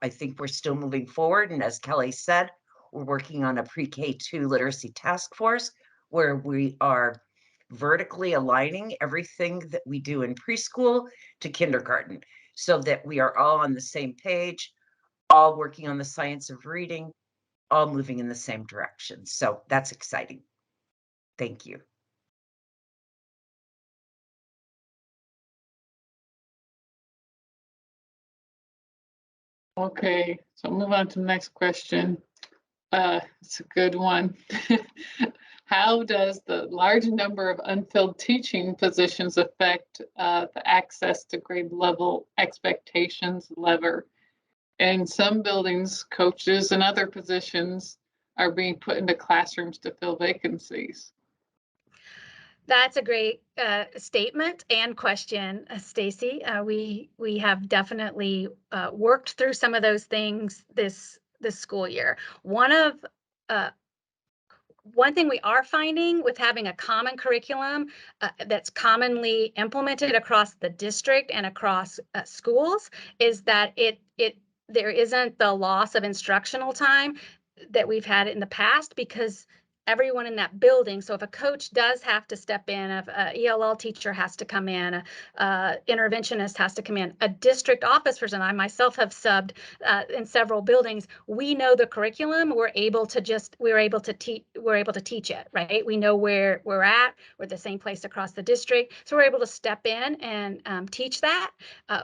think we're still moving forward. And as Kelly said, we're working on a pre-K2 literacy task force where we are vertically aligning everything that we do in preschool to kindergarten so that we are all on the same page, all working on the science of reading, all moving in the same direction. So that's exciting. Thank you. Okay, so move on to the next question. It's a good one. How does the large number of unfilled teaching positions affect the access to grade level expectations lever? In some buildings, coaches and other positions are being put into classrooms to fill vacancies. That's a great statement and question, Stacy. We have definitely worked through some of those things this school year. One thing we are finding with having a common curriculum that's commonly implemented across the district and across schools is that there isn't the loss of instructional time that we've had in the past, because everyone in that building. So if a coach does have to step in, if a ELL teacher has to come in, interventionist has to come in, a district office person, I myself have subbed in several buildings. We know the curriculum. We're able to teach it, right? We know where we're at. We're the same place across the district, so we're able to step in and teach that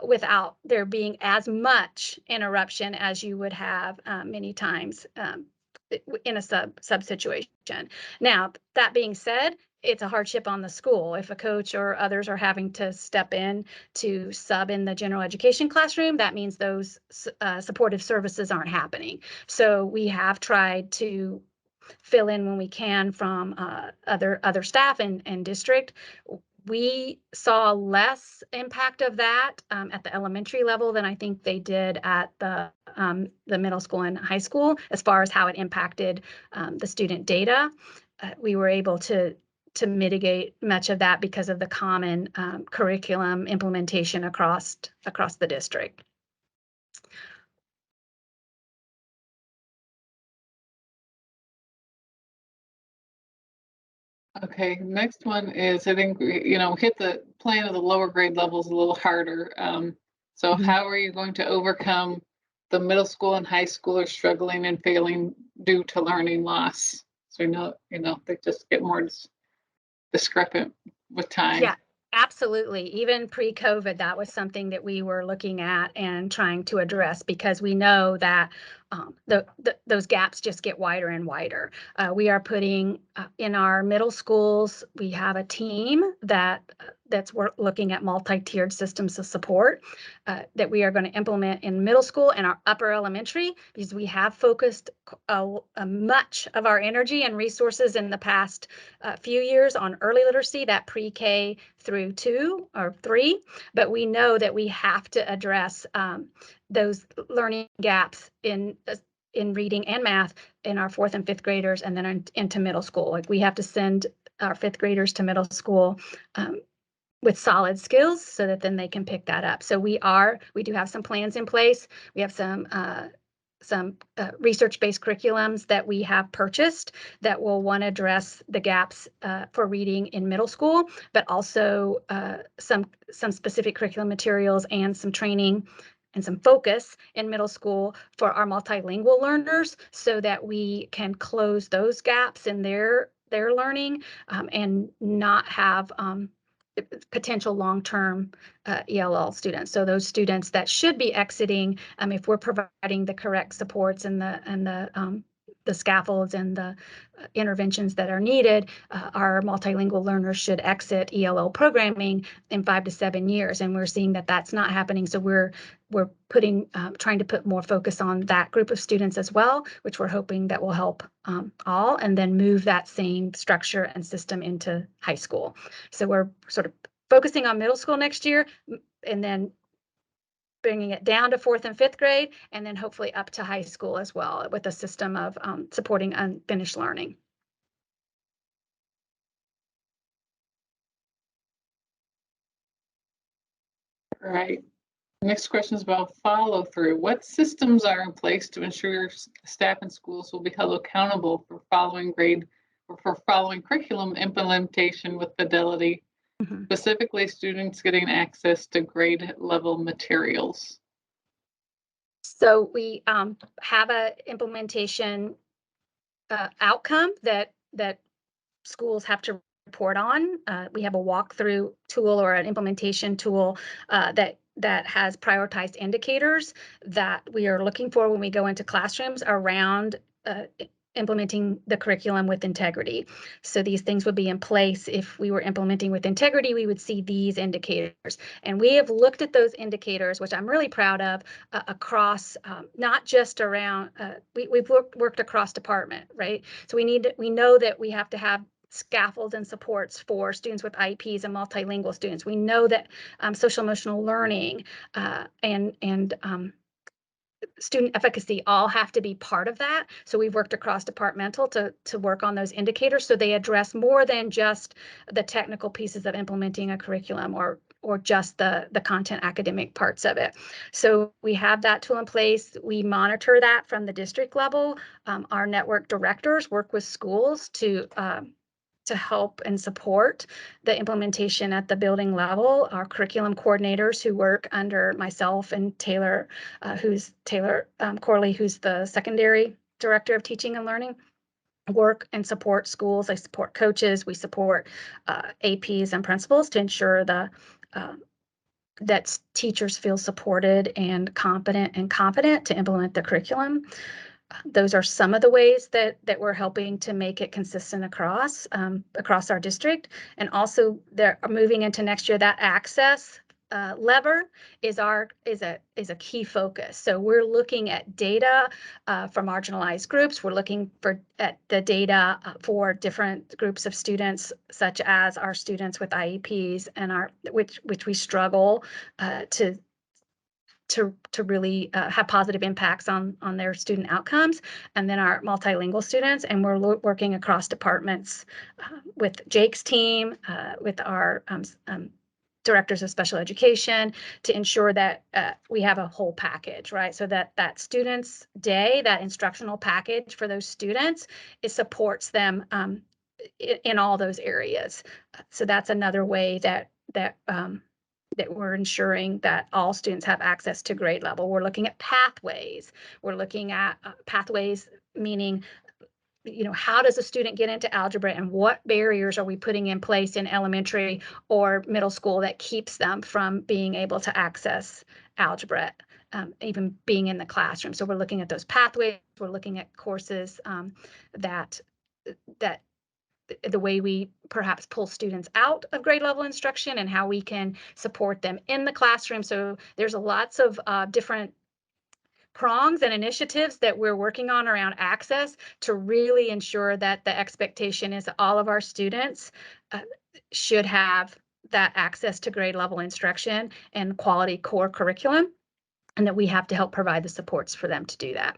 without there being as much interruption as you would have many times in a sub situation. Now, that being said, it's a hardship on the school if a coach or others are having to step in to sub in the general education classroom. That means those supportive services aren't happening. So we have tried to fill in when we can from other staff and district. We saw less impact of that at the elementary level than I think they did at the middle school and high school as far as how it impacted the student data. We were able to mitigate much of that because of the common curriculum implementation across the district. Okay, next one is, I think, hit the plan of the lower grade levels a little harder. So how are you going to overcome the middle school and high schoolers struggling and failing due to learning loss? So we know, they just get more discrepant with time. Yeah, absolutely. Even pre-COVID, that was something that we were looking at and trying to address because we know that those gaps just get wider and wider. We are putting in our middle schools, we have a team that's looking at multi-tiered systems of support that we are going to implement in middle school and our upper elementary, because we have focused much of our energy and resources in the past few years on early literacy, that pre-K through 2 or 3, but we know that we have to address those learning gaps in reading and math in our 4th and 5th graders, and then into middle school. Like, we have to send our 5th graders to middle school with solid skills so that then they can pick that up. So we do have some plans in place. We have some research-based curriculums that we have purchased that will want to address the gaps for reading in middle school, but also some specific curriculum materials and some training and some focus in middle school for our multilingual learners so that we can close those gaps in their learning and not have potential long-term ELL students. So those students that should be exiting, if we're providing the correct supports and the scaffolds and the interventions that are needed, our multilingual learners should exit ELL programming in 5 to 7 years. And we're seeing that that's not happening. So we're trying to put more focus on that group of students as well, which we're hoping that will help all, and then move that same structure and system into high school. So we're sort of focusing on middle school next year, and then bringing it down to 4th and 5th grade, and then hopefully up to high school as well with a system of supporting unfinished learning. All right. Next question is about follow through. What systems are in place to ensure staff and schools will be held accountable for following curriculum implementation with fidelity? Specifically, students getting access to grade level materials. So we have an implementation outcome that schools have to report on. We have a walkthrough tool or an implementation tool that has prioritized indicators that we are looking for when we go into classrooms around implementing the curriculum with integrity. So these things would be in place. If we were implementing with integrity, we would see these indicators. And we have looked at those indicators, which I'm really proud of, across not just around, we've worked across department, right? So we know that we have to have scaffolds and supports for students with IEPs and multilingual students. We know that social emotional learning and student efficacy all have to be part of that. So we've worked across departmental to work on those indicators so they address more than just the technical pieces of implementing a curriculum or just the content academic parts of it. So we have that tool in place. We monitor that from the district level. Our network directors work with schools to help and support the implementation at the building level. Our curriculum coordinators who work under myself and Taylor, Corley, who's the secondary director of teaching and learning, work and support schools. I support coaches. We support APs and principals to ensure that teachers feel supported and competent to implement the curriculum. Those are some of the ways that we're helping to make it consistent across our district. And also, they're moving into next year. That access lever is a key focus. So we're looking at data for marginalized groups. We're looking at the data for different groups of students, such as our students with IEPs and which we struggle to really have positive impacts on their student outcomes, and then our multilingual students. And we're working across departments with Jake's team, with our directors of special education, to ensure that we have a whole package, right? So that students' day, that instructional package for those students, it supports them in all those areas. So that's another way that we're ensuring that all students have access to grade level. We're looking at pathways. We're looking at pathways, meaning, how does a student get into algebra, and what barriers are we putting in place in elementary or middle school that keeps them from being able to access algebra, even being in the classroom. So we're looking at those pathways. We're looking at courses that the way we perhaps pull students out of grade level instruction and how we can support them in the classroom. So there's lots of different prongs and initiatives that we're working on around access to really ensure that the expectation is that all of our students should have that access to grade level instruction and quality core curriculum, and that we have to help provide the supports for them to do that.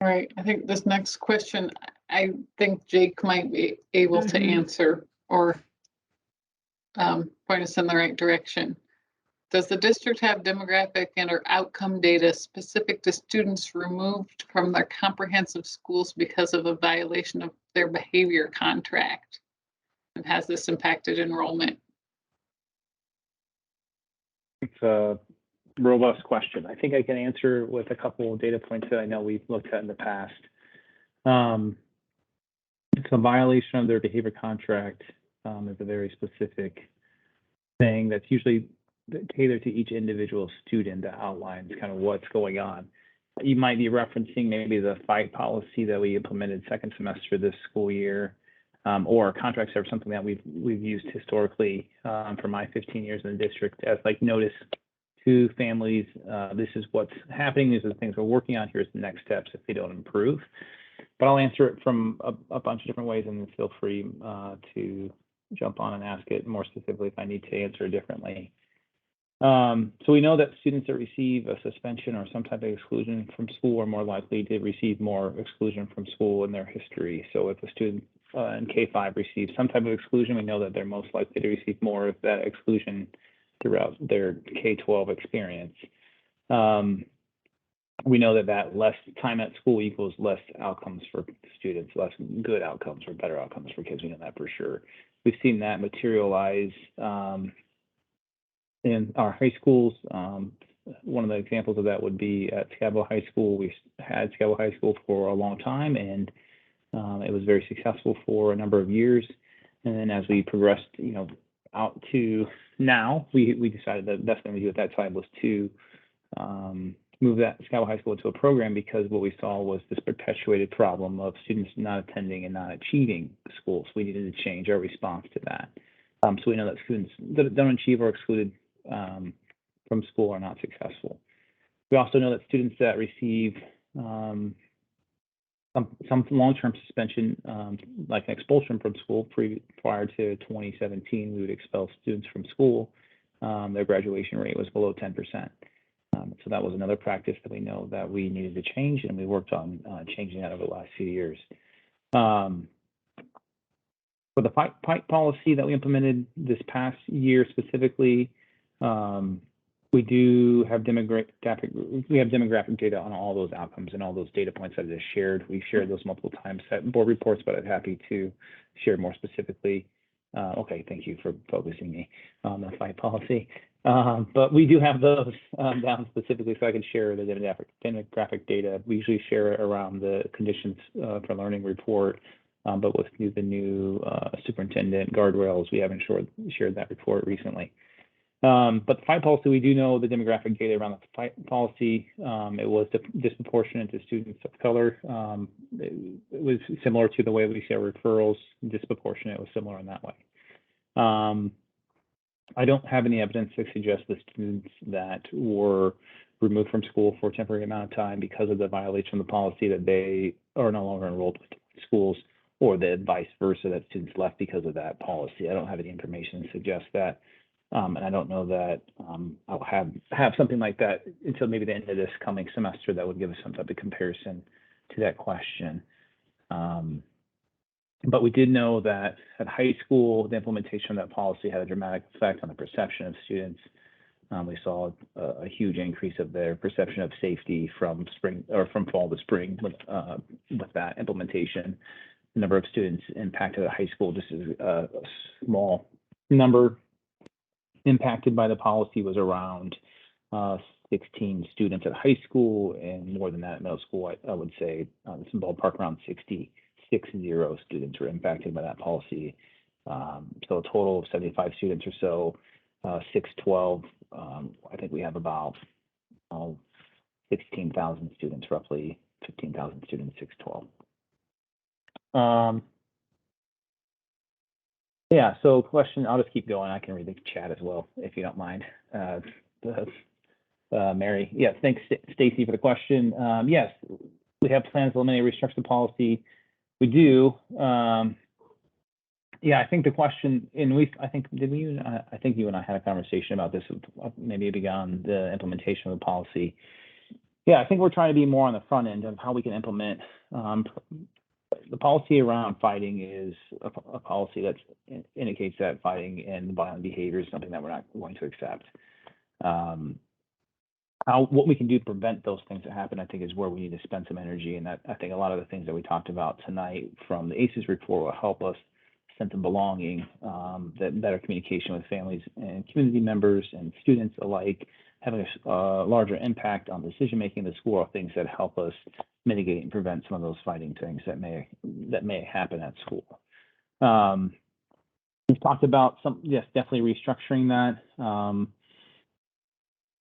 All right, I think this next question, I think Jake might be able to answer or point us in the right direction. Does the district have demographic and/or outcome data specific to students removed from their comprehensive schools because of a violation of their behavior contract? And has this impacted enrollment? It's a robust question. I think I can answer with a couple of data points that I know we've looked at in the past. It's a violation of their behavior contract. Is a very specific thing that's usually tailored to each individual student that outlines kind of what's going on. You might be referencing maybe the fight policy that we implemented second semester this school year, or contracts are something that we've used historically for my 15 years in the district as like notice to families, this is what's happening, these are the things we're working on, here's the next steps if they don't improve. But I'll answer it from a bunch of different ways, and then feel free to jump on and ask it more specifically if I need to answer it differently. So we know that students that receive a suspension or some type of exclusion from school are more likely to receive more exclusion from school in their history. So if a student in K-5 receives some type of exclusion, we know that they're most likely to receive more of that exclusion throughout their K-12 experience. We know that less time at school equals less outcomes for students, less good outcomes or better outcomes for kids. We know that for sure. We've seen that materialize in our high schools. One of the examples of that would be at Scavo High School. We had Scavo High School for a long time, and it was very successful for a number of years. And then as we progressed, out to now, we decided that the best thing we do at that time was to move that Scavo High School into a program, because what we saw was this perpetuated problem of students not attending and not achieving school. So we needed to change our response to that. So we know that students that don't achieve or excluded from school are not successful. We also know that students that receive some long-term suspension, like an expulsion from school, prior to 2017, we would expel students from school. Their graduation rate was below 10%. So that was another practice that we know that we needed to change, and we worked on changing that over the last few years. For the fight policy that we implemented this past year specifically, we do have demographic data on all those outcomes and all those data points that I just shared. We've shared those multiple times at board reports, but I'm happy to share more specifically. Okay, thank you for focusing me on the fight policy. But we do have those down specifically, so I can share the demographic data. We usually share it around the conditions for learning report, but with the new superintendent guardrails, we haven't shared that report recently. But the fight policy, we do know the demographic data around the fight policy. It was disproportionate to students of color. It was similar to the way we see our referrals. Disproportionate was similar in that way. I don't have any evidence to suggest the students that were removed from school for a temporary amount of time because of the violation of the policy that they are no longer enrolled with schools, or the vice versa, that students left because of that policy. I don't have any information to suggest that. And I don't know that I'll have something like that until maybe the end of this coming semester that would give us some type of comparison to that question. But we did know that at high school, the implementation of that policy had a dramatic effect on the perception of students. We saw a huge increase of their perception of safety from fall to spring with that implementation. The number of students impacted at high school, just as a small number impacted by the policy, was around 16 students at high school, and more than that at middle school. I would say some ballpark around 60 students were impacted by that policy. So a total of 75 students or so, 612. I think we have about 16,000 students, roughly 15,000 students, 612. Yeah, so question, I'll just keep going. I can read the chat as well, if you don't mind. Mary, yes, thanks, Stacy, for the question. Yes, we have plans to eliminate restructured policy. We do. Yeah, I think the question, and I think you and I had a conversation about this, maybe beyond the implementation of the policy. Yeah, I think we're trying to be more on the front end of how we can implement. The policy around fighting is a policy that indicates that fighting and violent behavior is something that we're not going to accept. What we can do to prevent those things that happen, I think, is where we need to spend some energy. And that, I think a lot of the things that we talked about tonight from the ACEs report will help us sense of belonging, that better communication with families and community members and students alike, having a larger impact on decision-making in the school, are things that help us mitigate and prevent some of those fighting things that may happen at school. We've talked about yes, definitely restructuring that.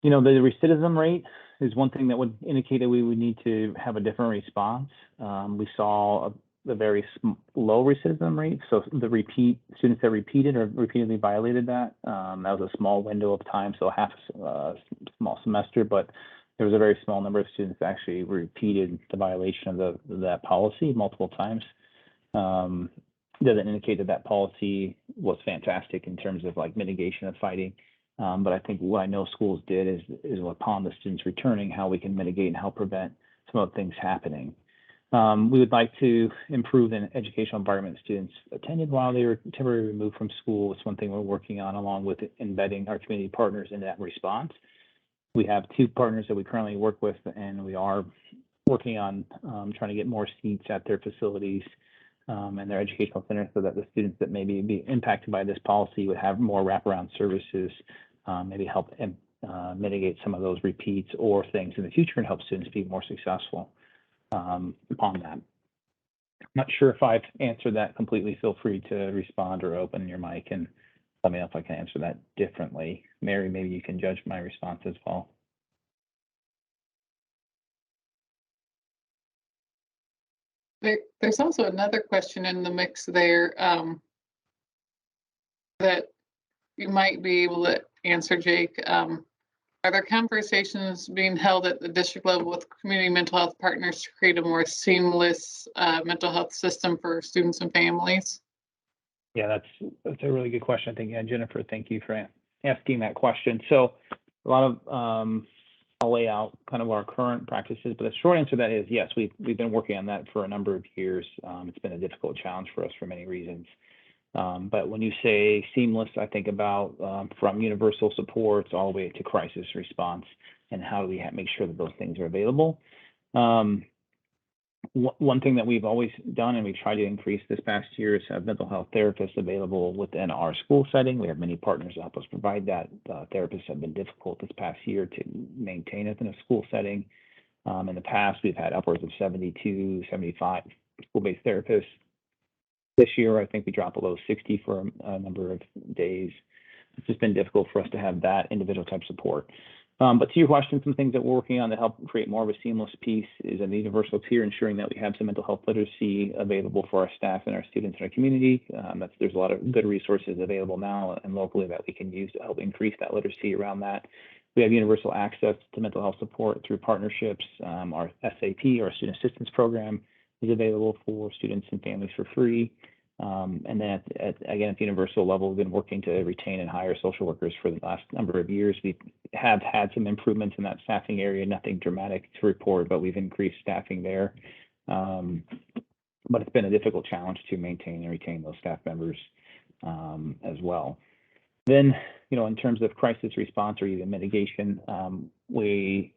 The recidivism rate is one thing that would indicate that we would need to have a different response. We saw a very low recidivism rate. So the students that repeated or repeatedly violated that, that was a small window of time, so half a small semester, but there was a very small number of students that actually repeated the violation of that policy multiple times. Doesn't indicate that policy was fantastic in terms of like mitigation of fighting. But I think what I know schools did is upon the students returning, how we can mitigate and help prevent some of the things happening. We would like to improve the educational environment students attended while they were temporarily removed from school. It's one thing we're working on, along with embedding our community partners in that response. We have 2 partners that we currently work with, and we are working on trying to get more seats at their facilities and their educational centers, so that the students that may be impacted by this policy would have more wraparound services, maybe help mitigate some of those repeats or things in the future, and help students be more successful upon that. I'm not sure if I've answered that completely. Feel free to respond or open your mic and let me know if I can answer that differently. Mary, maybe you can judge my response as well. There's also another question in the mix there that you might be able to answer, Jake. Are there conversations being held at the district level with community mental health partners to create a more seamless mental health system for students and families? Yeah, that's a really good question. I think, Jennifer, thank you for asking that question. So a lot of I'll lay out kind of our current practices, but the short answer to that is yes, we've been working on that for a number of years. It's been a difficult challenge for us for many reasons. But when you say seamless, I think about from universal supports all the way to crisis response, and how do we make sure that those things are available. One thing that we've always done, and we've tried to increase this past year, is have mental health therapists available within our school setting. We have many partners to help us provide that. Therapists have been difficult this past year to maintain within a school setting. In the past, we've had upwards of 72, 75 school-based therapists. This year, I think we dropped below 60 for a number of days. It's just been difficult for us to have that individual type support. But to your question, some things that we're working on to help create more of a seamless piece is an universal tier, ensuring that we have some mental health literacy available for our staff and our students in our community. There's a lot of good resources available now and locally that we can use to help increase that literacy around that. We have universal access to mental health support through partnerships. Our SAP, our Student Assistance Program, is available for students and families for free. And then again, at the universal level, we've been working to retain and hire social workers for the last number of years. We have had some improvements in that staffing area, nothing dramatic to report, but we've increased staffing there. But it's been a difficult challenge to maintain and retain those staff members as well. Then, in terms of crisis response or even mitigation, we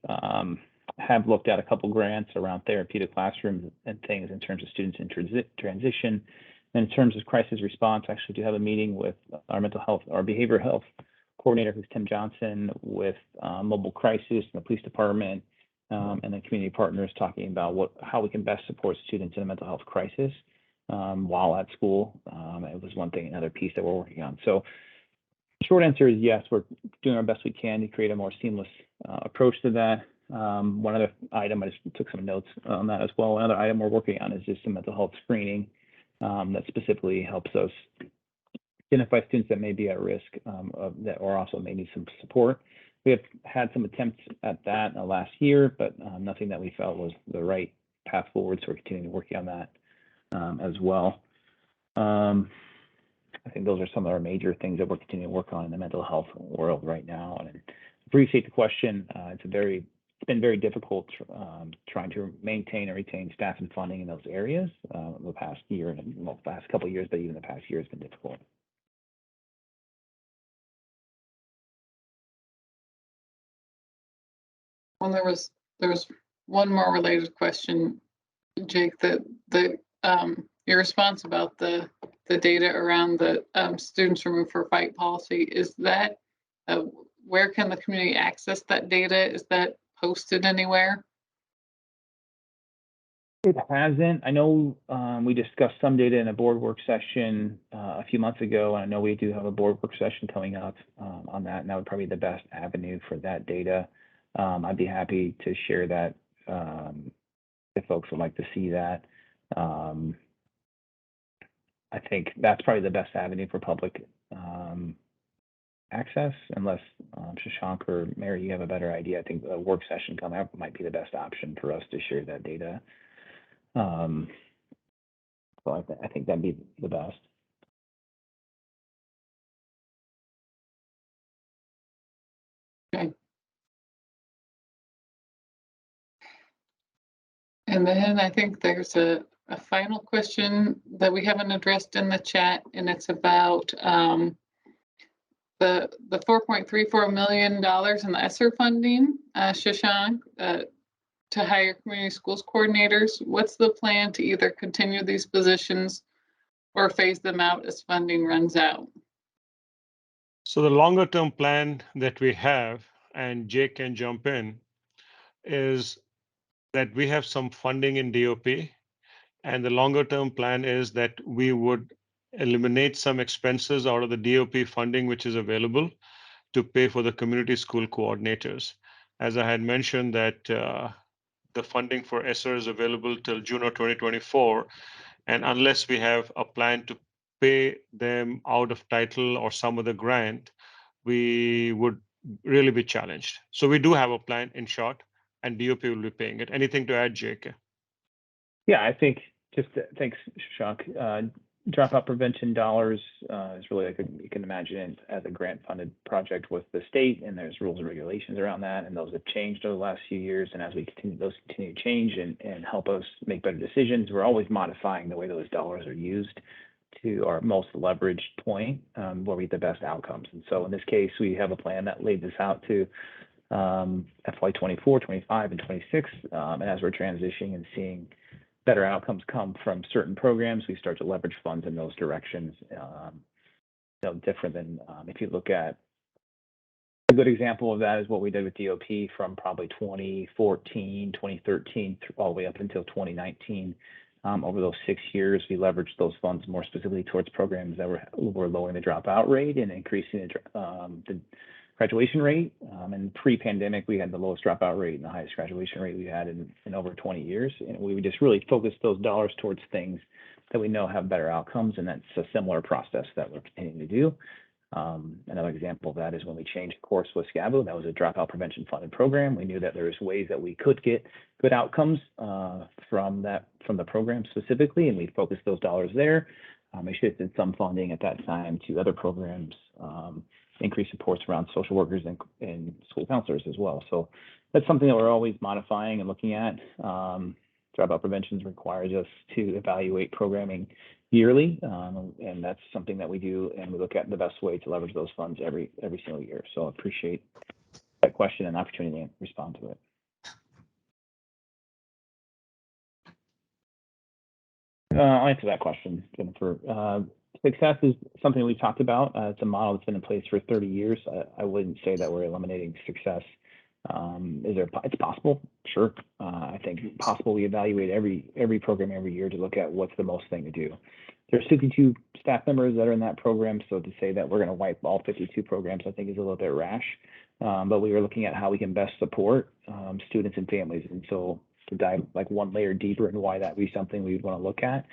have looked at a couple grants around therapeutic classrooms and things in terms of students in transition. And in terms of crisis response, I actually do have a meeting with our behavioral health coordinator, who's Tim Johnson, with Mobile Crisis and the police department and the community partners, talking about how we can best support students in a mental health crisis while at school. It was another piece that we're working on. So short answer is yes, we're doing our best we can to create a more seamless approach to that. One other item, I just took some notes on that as well. Another item we're working on is just some mental health screening that specifically helps us identify students that may be at risk that or also may need some support. We have had some attempts at that in the last year, but nothing that we felt was the right path forward. So we're continuing to work on that as well. I think those are some of our major things that we're continuing to work on in the mental health world right now. And I appreciate the question. It's been very difficult trying to maintain and retain staff and funding in those areas the past year and the past couple of years, but even the past year has been difficult. Well, there was one more related question, Jake, that your response about the data around the students removed for fight policy, is that where can the community access that data? Is that posted anywhere? It hasn't. I know we discussed some data in a board work session a few months ago, and I know we do have a board work session coming up on that, and that would probably be the best avenue for that data. I'd be happy to share that if folks would like to see that. I think that's probably the best avenue for public access, unless Shashank or Mary, you have a better idea. I think a work session coming up might be the best option for us to share that data. So I think that'd be the best. Okay. And then I think there's a final question that we haven't addressed in the chat, and it's about the $4.34 million in the ESSER funding, Shashank, to hire community schools coordinators. What's the plan to either continue these positions or phase them out as funding runs out? So the longer term plan that we have, and Jake can jump in, is that we have some funding in DOP, and the longer term plan is that we would eliminate some expenses out of the DOP funding which is available to pay for the community school coordinators. As I had mentioned that the funding for ESSER is available till June of 2024, and unless we have a plan to pay them out of title or some other grant, we would really be challenged. So we do have a plan, in short, and DOP will be paying it. Anything to add, Jake? Yeah, I think thanks, Shashank. dropout prevention dollars is really like you can imagine it as a grant-funded project with the state, and there's rules and regulations around that, and those have changed over the last few years. And as we continue, those continue to change and help us make better decisions. We're always modifying the way those dollars are used to our most leveraged point, where we get the best outcomes. And so in this case, we have a plan that laid this out to FY 24, 25, and 26. And as we're transitioning and seeing better outcomes come from certain programs, we start to leverage funds in those directions. Different than if you look at a good example of that is what we did with DOP from probably 2014, 2013, all the way up until 2019. Over those 6 years, we leveraged those funds more specifically towards programs that were lowering the dropout rate and increasing the graduation rate. And pre-pandemic, we had the lowest dropout rate and the highest graduation rate we had in over 20 years. And we would just really focus those dollars towards things that we know have better outcomes. And that's a similar process that we're continuing to do. Another example of that is when we changed course with SCABU. That was a dropout prevention funded program. We knew that there was ways that we could get good outcomes from the program specifically, and we focused those dollars there. We shifted some funding at that time to other programs, increased supports around social workers and school counselors as well. So that's something that we're always modifying and looking at. Dropout prevention requires us to evaluate programming yearly, and that's something that we do, and we look at the best way to leverage those funds every single year. So I appreciate that question and opportunity to respond to it. I'll answer that question, Jennifer. Success is something we've talked about. It's a model that's been in place for 30 years. I wouldn't say that we're eliminating success. It's possible, sure. I think it's possible we evaluate every program every year to look at what's the most thing to do. There's 52 staff members that are in that program, so to say that we're going to wipe all 52 programs, I think is a little bit rash. But we were looking at how we can best support students and families. And so to dive like one layer deeper into why that would be something we would want to look at,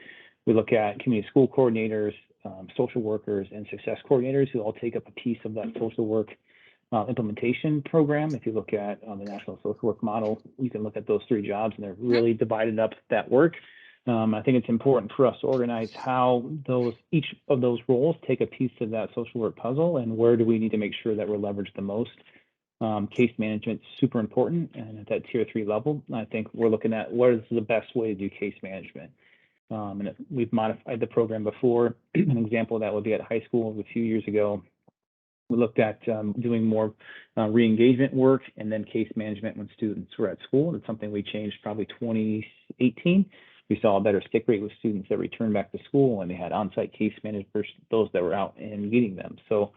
we look at community school coordinators, social workers, and success coordinators who all take up a piece of that social work implementation program. If you look at the National Social Work Model, you can look at those 3 jobs, and they're really divided up that work. I think it's important for us to organize how each of those roles take a piece of that social work puzzle, and where do we need to make sure that we're leveraged the most. Case management is super important, and at that tier 3 level, I think we're looking at what is the best way to do case management. And we've modified the program before. An example of that would be at high school a few years ago. We looked at doing more re-engagement work and then case management when students were at school. It's something we changed probably 2018. We saw a better stick rate with students that returned back to school, and they had on-site case managers, those that were out and meeting them. So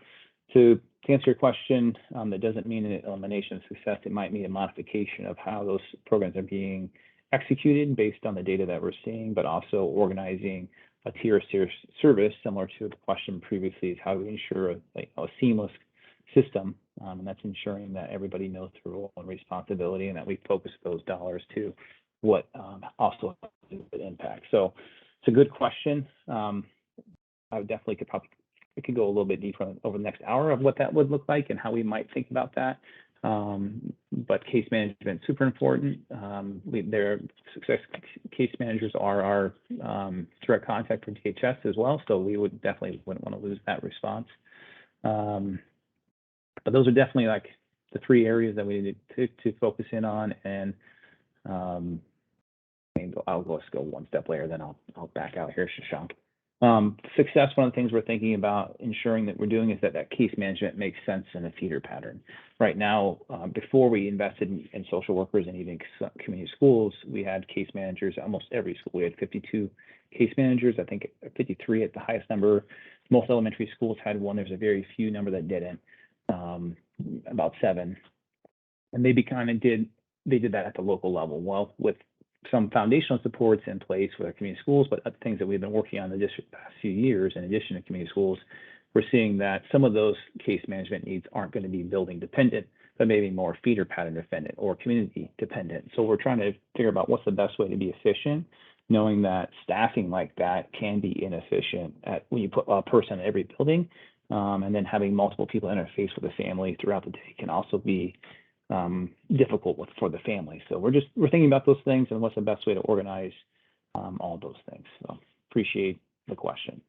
to answer your question, that doesn't mean an elimination of success. It might mean a modification of how those programs are being executed based on the data that we're seeing, but also organizing a tier service similar to the question previously is how do we ensure a seamless system, and that's ensuring that everybody knows their role and responsibility, and that we focus those dollars to what also has an impact. So it's a good question. I would definitely could go a little bit deeper over the next hour of what that would look like and how we might think about that. But case management is super important. Their success case managers are our direct contact for DHS as well, so we wouldn't want to lose that response. But those are definitely like the 3 areas that we need to focus in on. And I'll just go one step later, then I'll back out here, Shashank. Success, one of the things we're thinking about ensuring that we're doing is that case management makes sense in a feeder pattern. Right now, before we invested in social workers and even community schools, we had case managers almost every school. We had 52 case managers, I think 53 at the highest number. Most elementary schools had one. There's a very few number that didn't, about 7. And they did that at the local level. Well, with some foundational supports in place with our community schools, but other things that we've been working on the past few years, in addition to community schools, we're seeing that some of those case management needs aren't going to be building dependent, but maybe more feeder pattern dependent or community dependent. So we're trying to figure out what's the best way to be efficient, knowing that staffing like that can be inefficient when you put a person in every building, and then having multiple people interface with the family throughout the day can also be difficult for the family. So we're thinking about those things and what's the best way to organize all those things. So appreciate the question.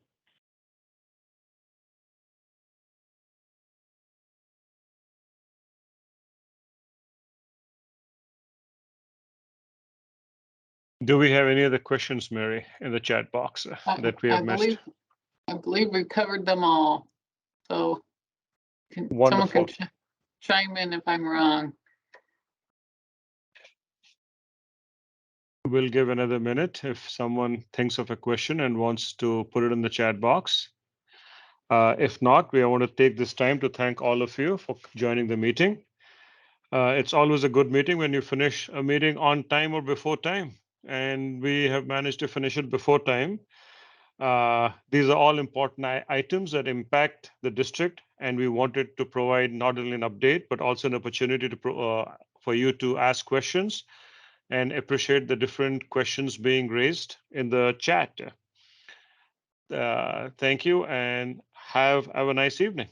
Do we have any other questions, Mary, in the chat box that we have missed? I believe we covered them all. So someone Wonderful. can chime in if I'm wrong. We'll give another minute if someone thinks of a question and wants to put it in the chat box. If not, we want to take this time to thank all of you for joining the meeting. It's always a good meeting when you finish a meeting on time or before time, and we have managed to finish it before time. These are all important items that impact the district, and we wanted to provide not only an update, but also an opportunity to for you to ask questions, and appreciate the different questions being raised in the chat. Thank you, and have a nice evening.